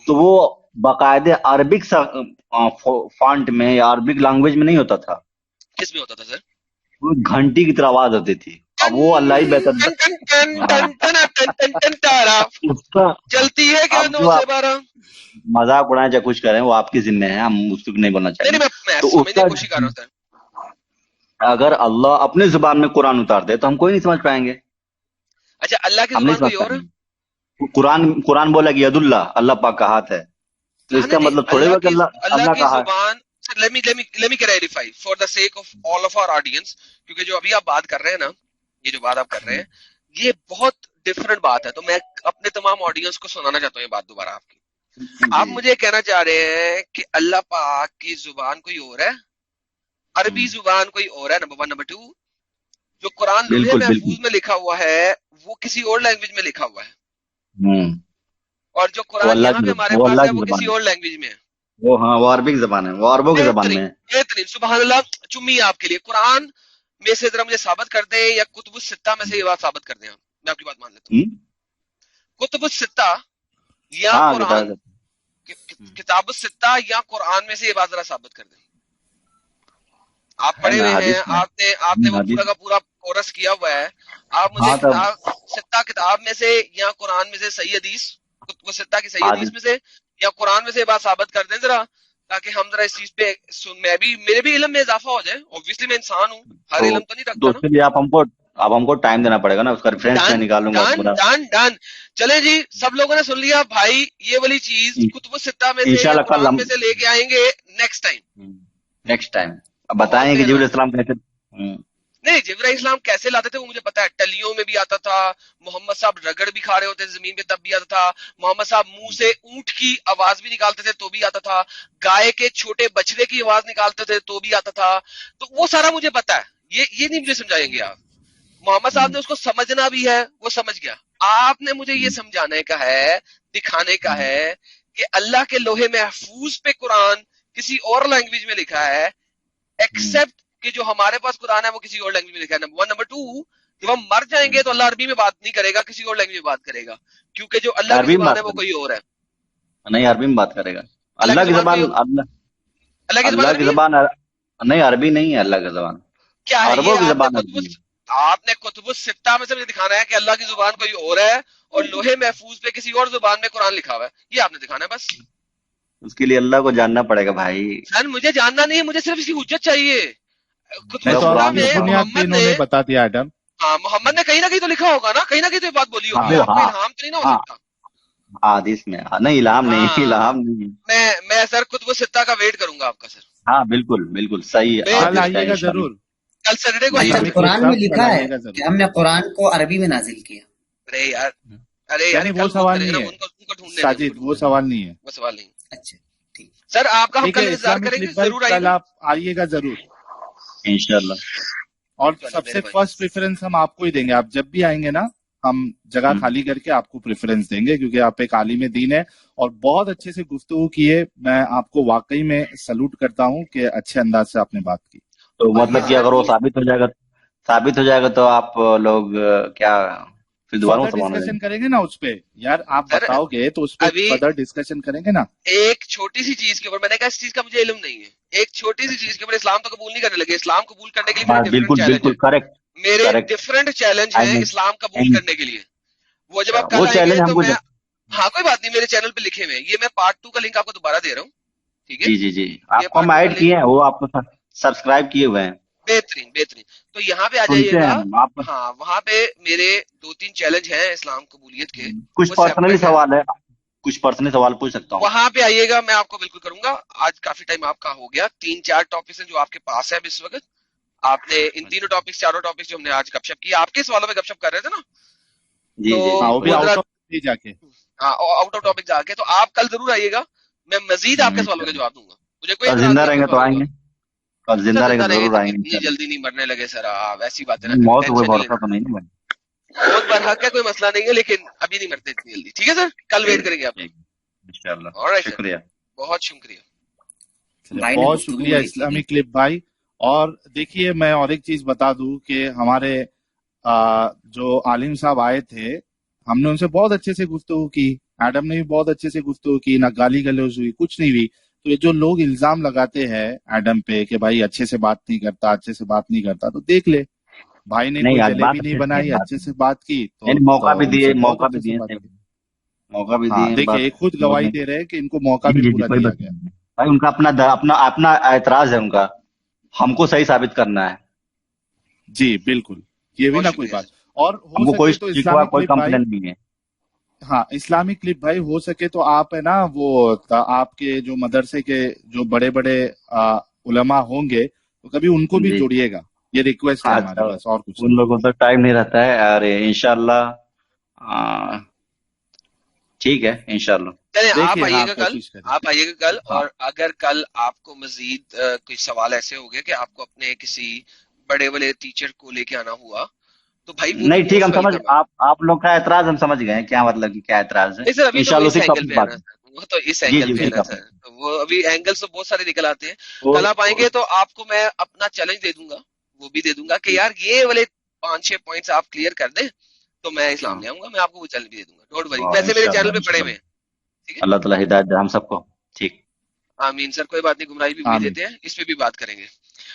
तो वो बाकायदे अरबिक फॉन्ट में या अरबिक लैंग्वेज में नहीं होता था। किस में होता था सर? वो घंटी की तरह आवाज होती थी। अब वो अल्लाह ही बेहतर चलती है क्या 9 से 12? मजाक उड़ाए या कुछ करें, वो आपके जिम्मे है, हम उसको नहीं बोलना चाहिए। मैं समझने की कोशिश कर रहा हूं सर। اگر اللہ اپنی زبان میں قرآن اتار دے تو ہم کوئی نہیں سمجھ پائیں گے. اچھا اللہ کی ہم نہیں زبان کوئی سمجھ اور ہے؟ پائیں گے. قرآن بولا کہ ید اللہ پاک کا ہاتھ ہے, تو اس کا مطلب تھوڑے ہوا کہ اللہ اللہ کی کا ہاتھ. زبان. let me clarify for the sake of all of our audience, کیونکہ جو ابھی آپ بات کر رہے ہیں نا, یہ جو بات آپ کر رہے ہیں یہ بہت ڈفرنٹ بات ہے, تو میں اپنے تمام آڈینس کو سنانا چاہتا ہوں یہ بات دوبارہ آپ کی. آپ مجھے کہنا چاہ رہے ہیں کہ اللہ پاک کی زبان کوئی اور ہے, عربی زبان کوئی اور ہے, نمبر 1. نمبر 2, جو قرآن لوح محفوظ میں لکھا ہوا ہے وہ کسی اور لینگویج میں لکھا ہوا ہے, اور جو قرآن یہاں پہ ہمارے پاس ہے وہ کسی اور لینگویج میں ہے. وہ عربک زبان ہے, وہ عربوں کی زبان میں ہے. بہترین, سبحان اللہ, چمی آپ کے لیے. قرآن میں سے ذرا مجھے ثابت کر دیں, یا کتب الستہ میں سے یہ بات ثابت کر دیں. میں آپ کی بات مان لیتا ہوں. کتب الستہ یا قرآن, کتاب الستہ یا قرآن میں سے یہ بات ذرا ثابت کر دیں. آپ پڑھے ہوئے ہیں, آپ نے وہ پورا کا پورا کورس کیا ہوا ہے. آپ مجھے ستہ کتاب میں سے یا قرآن میں سے صحیح حدیث, کتب الستہ کی صحیح حدیث میں سے یا قرآن میں سے بات ثابت کر دیں ذرا, تاکہ ہم ذرا اس چیز پہ میرے بھی علم میں اضافہ ہو جائے. اوبویسلی میں انسان ہوں, ہر علم تو نہیں رکھتا نا. اس کے لیے آپ ہم کو ٹائم دینا پڑے گا نا, اس کا ریفرنس میں نکالوں گا. ڈن. چلیں جی, سب لوگوں نے سن لیا بھائی, یہ والی چیز کتب الستہ میں سے قرآن میں سے لے کے آئیں گے نیکسٹ ٹائم. اب بتائیں کہ جبریل السلام کیسے, نہیں جبرائیل السلام کیسے لاتے تھے وہ مجھے پتا ہے. ٹلیوں میں بھی آتا تھا, محمد صاحب رگڑ بھی کھا رہے ہوتے تھے زمین پہ تب بھی آتا تھا. محمد صاحب منہ سے اونٹ کی آواز بھی نکالتے تھے تو بھی آتا تھا. گائے کے چھوٹے بچڑے کی آواز نکالتے تھے تو بھی آتا تھا. تو وہ سارا مجھے پتا ہے, یہ نہیں مجھے سمجھائیں گے آپ. محمد صاحب نے اس کو سمجھنا بھی ہے, وہ سمجھ گیا. آپ نے مجھے یہ سمجھانے کا ہے, دکھانے کا ہے کہ اللہ کے لوہے محفوظ پہ قرآن کسی اور لینگویج میں لکھا ہے, ایکسپٹ کہ جو ہمارے پاس قرآن ہے وہ کسی اور لینگویج میں لکھا ہے. نمبر 1. نمبر 2, جب ہم مر جائیں گے تو اللہ عربی میں بات نہیں کرے گا, کسی اور لینگویج میں بات کرے گا, کیونکہ جو اللہ کی زبان ہے وہ کوئی اور ہے. نہیں عربی میں بات کرے گا. اللہ کی زبان نہیں, عربی نہیں ہے اللہ کی زبان. کیا ہے یہ؟ آپ نے کتب الستہ میں سے مجھے دکھانا ہے کہ اللہ کی زبان کوئی اور ہے اور لوہے محفوظ پہ کسی اور زبان میں قرآن لکھا ہوا ہے, یہ آپ نے دکھانا ہے بس. اس کے لیے اللہ کو جاننا پڑے گا بھائی. سر مجھے جاننا نہیں ہے, مجھے صرف اس کی حجت چاہیے. بتا دیا ایڈم. ہاں, محمد نے کہیں نہ کہیں تو لکھا ہوگا نا, کہیں نہ کہیں تو یہ بات بولی ہوگی. الہام تو نہیں نہ ہو سکتا حدیث میں. نہیں الہام نہیں. میں سر کتب الستہ کا ویٹ کروں گا آپ کا سر. ہاں بالکل صحیح ہے. ضرور کل سیٹرڈے کو قرآن میں لکھا ہے کہ ہم نے قرآن کو عربی میں نازل کیا. ارے یار وہ سوال نہیں ہے ساجد, وہ سوال نہیں ہے. وہ سوال نہیں. اچھا ٹھیک سر, آپ کا ہم کل انتظار کریں گے, ضرور کل آپ آئیے گا ضرور انشاءاللہ. اور سب سے فرسٹ پریفرنس ہم آپ کو ہی دیں گے. آپ جب بھی آئیں گے نا, ہم جگہ خالی کر کے آپ کو پریفرنس دیں گے, کیونکہ آپ ایک عالم دین ہے اور بہت اچھے سے گفتگو کی ہے. میں آپ کو واقعی میں سلوٹ کرتا ہوں کہ اچھے انداز سے آپ نے بات کی. تو مطلب کہ اگر وہ ثابت ہو جائے گا تو آپ لوگ کیا پھر دوبارہ ڈسکشن کریں گے نا اس پہ. یار آپ بتاؤ گے تو اس پہ فردر ڈسکشن کریں گے نا. ایک چھوٹی سی چیز کے اوپر, میں نے کہا اس چیز کا مجھے علم نہیں ہے, ایک چھوٹی سی چیز کے اوپر اسلام تو قبول نہیں کرنے لگے. اسلام قبول کرنے کے لیے میرے ڈفرنٹ چیلنج ہیں اسلام قبول کرنے کے لیے. وہ جب آپ کل آئیں گے تو میں, ہاں کوئی بات نہیں, میرے چینل پہ لکھے ہوئے, یہ میں پارٹ 2 کا لنک آپ کو دوبارہ دے رہا ہوں. ٹھیک ہے جی آپ کو ہم ایڈ کیے ہیں, وہ آپ کو سبسکرائب کیے ہوئے ہیں. بہترین. تو یہاں پہ آ جائیے گا. ہاں, وہاں پہ میرے 2-3 چیلنج ہیں اسلام قبولیت کے. کچھ پرسنلی سوال ہے, کچھ پرسنلی سوال پوچھ سکتا ہوں. وہاں پہ آئیے گا, میں آپ کو بالکل کروں گا. آج کافی ٹائم آپ کا ہو گیا, 3-4 ٹاپکس ہیں جو آپ کے پاس ہے اس وقت. آپ نے ان تینوں ٹاپکس, چاروں ٹاپکس جو ہم نے آج گپ شپ کی, آپ کے سوالوں میں گپ شپ کر رہے تھے نا. آؤٹ آف ٹاپک جا کے, تو آپ کل ضرور آئیے گا, میں مزید آپ کے سوالوں کے جواب دوں گا. مجھے کوئی زندہ رہیں گے تو آئیں گے, زندہ رہیں گے ضرور آئیں گے. جلدی نہیں مرنے لگے سر آپ, ایسی باتیں موت ہوئے بھروسہ تو نہیں ہے. بہت برحق ہے, کوئی مسئلہ نہیں ہے, لیکن ابھی نہیں مرتے اتنی جلدی. ٹھیک ہے سر, کل ویٹ کریں گے آپ. انشاءاللہ. شکریہ, بہت شکریہ. بہت شکریہ اسلامی کلپ بھائی. اور دیکھیے, میں اور ایک چیز بتا دوں کہ ہمارے جو عالم صاحب آئے تھے, ہم نے ان سے بہت اچھے سے گفتگو کی. ایڈم نے بھی بہت اچھے سے گفتگو کی, نہ گالی گلوچ ہوئی, کچھ نہیں ہوئی. تو یہ جو لوگ الزام لگاتے ہیں ایڈم پہ کہ بھائی اچھے سے بات نہیں کرتا, اچھے سے بات نہیں کرتا, تو دیکھ لے بھائی نے کوئی جلیبی نہیں بنائی, اچھے سے بات کی, تو موقع بھی دیے. دیکھیے خود گواہی دے رہے کہ ان کو موقع بھی پورا دیا گیا. بھائی ان کا اپنا اعتراض ہے, ان کا ہم کو صحیح ثابت کرنا ہے. जी बिल्कुल, ये भी बहुत ना कोई शुक्रिया बात। और हो हमको कोई सके तो शिकवा इस्लामिक कोई क्लिप भाई, कंप्लेन नहीं है। हाँ इस्लामिक क्लिप भाई हो सके तो आप है ना वो आपके जो मदरसे के जो बड़े बड़े उलमा होंगे तो कभी उनको भी जी जोड़िएगा, ये रिक्वेस्ट है हमारी, अच्छा, बस और कुछ उन नहीं। लोगों को तो टाइम नहीं रहता है। अरे इंशाल्लाह, आ, ठीक है इंशाल्लाह। चलिए देखिए हाँ कोशिश करिए। आप आइएगा कल, हाँ और अगर कल आपको मजीद कुछ सवाल ऐसे हो गए कि आपको अपने किसी बड़े बड़े टीचर को लेके आना हुआ, तो भाई वो भी नहीं ठीक, हम मोस्ट समझ, वेलकम है। आप लोग का एतराज हम समझ गए हैं, क्या मतलब कि क्या एतराज है। नहीं सर, अभी तो वो इंशाल्लाह इस उसी एंगल टॉपिक पे है बात ना है। सर, वो तो इस जी एंगल जी पे है उसी ना टॉपिक। सर, तो वो अभी एंगल्स तो बहुत सारे निकल आते हैं। तो कल आप आएंगे तो आपको मैं अपना चैलेंज दे दूंगा, वो भी दे दूंगा कि यार ये वाले 5-6 पॉइंट्स आप क्लियर कर दें तो मैं इस्लाम हाँ, ले आऊंगा, मैं आपको वो चैलेंज भी दे दूंगा, डोंट वरी, हाँ, पैसे मेरे चैनल इंशाल्लाह पे पड़े हुए इंशाल्लाह। हैं। ठीक है, अल्लाह ताला हिदायत दे हम सबको। ठीक। आमीन सर, कोई बात नहीं, गुमराही भी वही आमीन। देते हैं, इस पे भी बात करेंगे।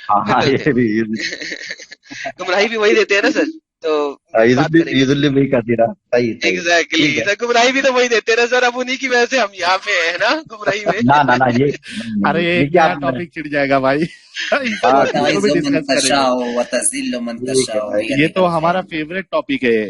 हाँ फिर हाँ, मिलते ये भी हैं। गुमराही भी वही देते हैं ना सर, तो बात करेंगे इस ईजुल्ली पे। भी कर दी रहा। सही सही। एग्जैक्टली ठीक है। सर, गुमराही भी तो वही देते हैं ना सर, अब उन्हीं की वजह से हम यहाँ पे हैं ना, गुमराही में। ना ना ना, ये नहीं अरे नहीं, ये ये एक क्या नया आपने। टॉपिक छिड़ जाएगा भाई। हाँ इसको भी तुताइज़ु मन डिस्कस करेंगे। तशाओ व तज़िल्लु मन ठीक है तशाओ, भाई। ये ये तो निकलते हमारा हैं। फेवरेट टॉपिक है,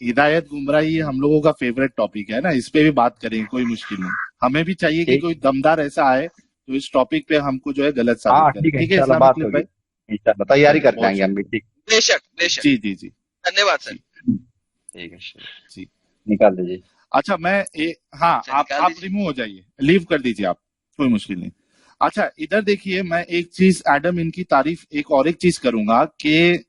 हिदायत गुमराही हम लोगों का फेवरेट टॉपिक है ना, इस पे भी बात करेंगे, कोई मुश्किल नहीं। हमें भी चाहिए कि ठीक। कोई दमदार ऐसा आए तो इस टॉपिक पे हमको जो है गलत साबित हाँ करे। ठीक है, ठीक है इंशाल्लाह इस्लामिक बात क्लिप होगी। भाई, इंशाल्लाह तैयारी चलिए करके बहुत आएंगे हम भी। शुक्रिया। ठीक। बेशक बेशक, जी जी जी धन्यवाद सर। जी ठीक है। जी। निकाल दीजिए। अच्छा मैं हाँ अच्छा निकाल आप दीजिए। रिमूव हो जाइए, लीव कर दीजिए आप, कोई मुश्किल नहीं। अच्छा इधर देखिए, मैं एक चीज एडम इनकी तारीफ एक चीज करूंगा कि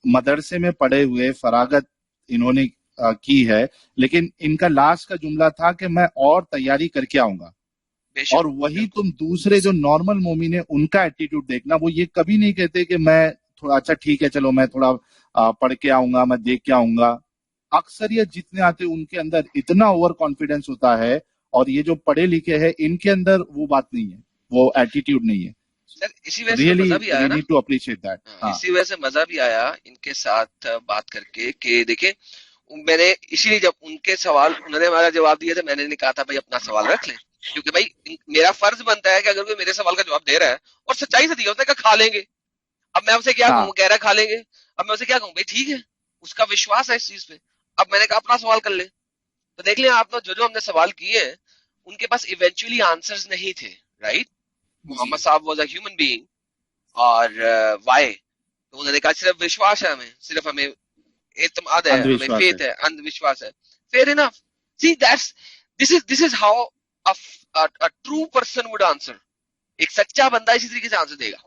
मदरसे में पढ़े हुए फरागत इन्होंने की है, लेकिन इनका लास्ट का जुमला था कि मैं और तैयारी करके आऊंगा। बेशक और वही बिल्कुल। तुम दूसरे जो नॉर्मल मोमिन है उनका एटीट्यूड देखना, वो ये कभी नहीं कहते कि मैं थोड़ा अच्छा ठीक है चलो मैं थोड़ा पढ़ के आऊंगा, मैं देख के आऊंगा। अक्सरियत जितने आते हैं उनके अंदर इतना ओवर कॉन्फिडेंस होता है, और ये जो पढ़े लिखे हैं इनके अंदर वो बात नहीं है, वो एटीट्यूड नहीं है। सर इसी वजह से तो रियली मजा भी आया वी ना। Need to appreciate that. हाँ, हाँ इसी वजह से मजा भी आया इनके साथ बात करके कि देखे, मैंने इसीलिए जब उनके सवाल उन्होंने हमारा जवाब दिया था, मैंने नहीं कहा था भाई अपना सवाल रख ले, क्योंकि भाई मेरा फर्ज बनता है कि अगर कोई मेरे सवाल का जवाब दे रहा है और सच्चाई से दिया, उसने कहा खा लेंगे, अब मैं उसे क्या कहूँ, हाँ कह रहा है खा लेंगे, अब मैं उसे क्या कहूँ भाई ठीक है, उसका विश्वास है इस चीज पे। अब मैंने कहा अपना सवाल कर ले, तो देख लिया आप, जो जो हमने सवाल किए हैं उनके पास इवेंचुअली आंसर्स नहीं थे, राइट। मोहम्मद साहब वाज अ ह्यूमन बीइंग, और वाई, तो उन्होंने कहा सिर्फ विश्वास है हमें, सिर्फ हमें एतमाद है, हमें अंधविश्वास है। फेथ है, अंधविश्वास है। Fair enough. See that's this is how a true person would answer. एक सच्चा बंदा इसी तरीके से आंसर देगा,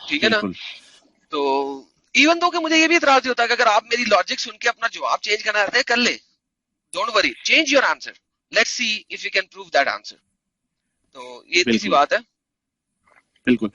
ठीक है ना। बिल्कुल तो इवन दो कि मुझे ये भी इतराज नहीं होता कि अगर आप मेरी लॉजिक सुन के अपना जवाब चेंज करना चाहते हैं कर ले, don't worry, change your answer, let's see if you can prove that answer. तो ये इतनी सी बिल्कुल बात है। बिल्कुल।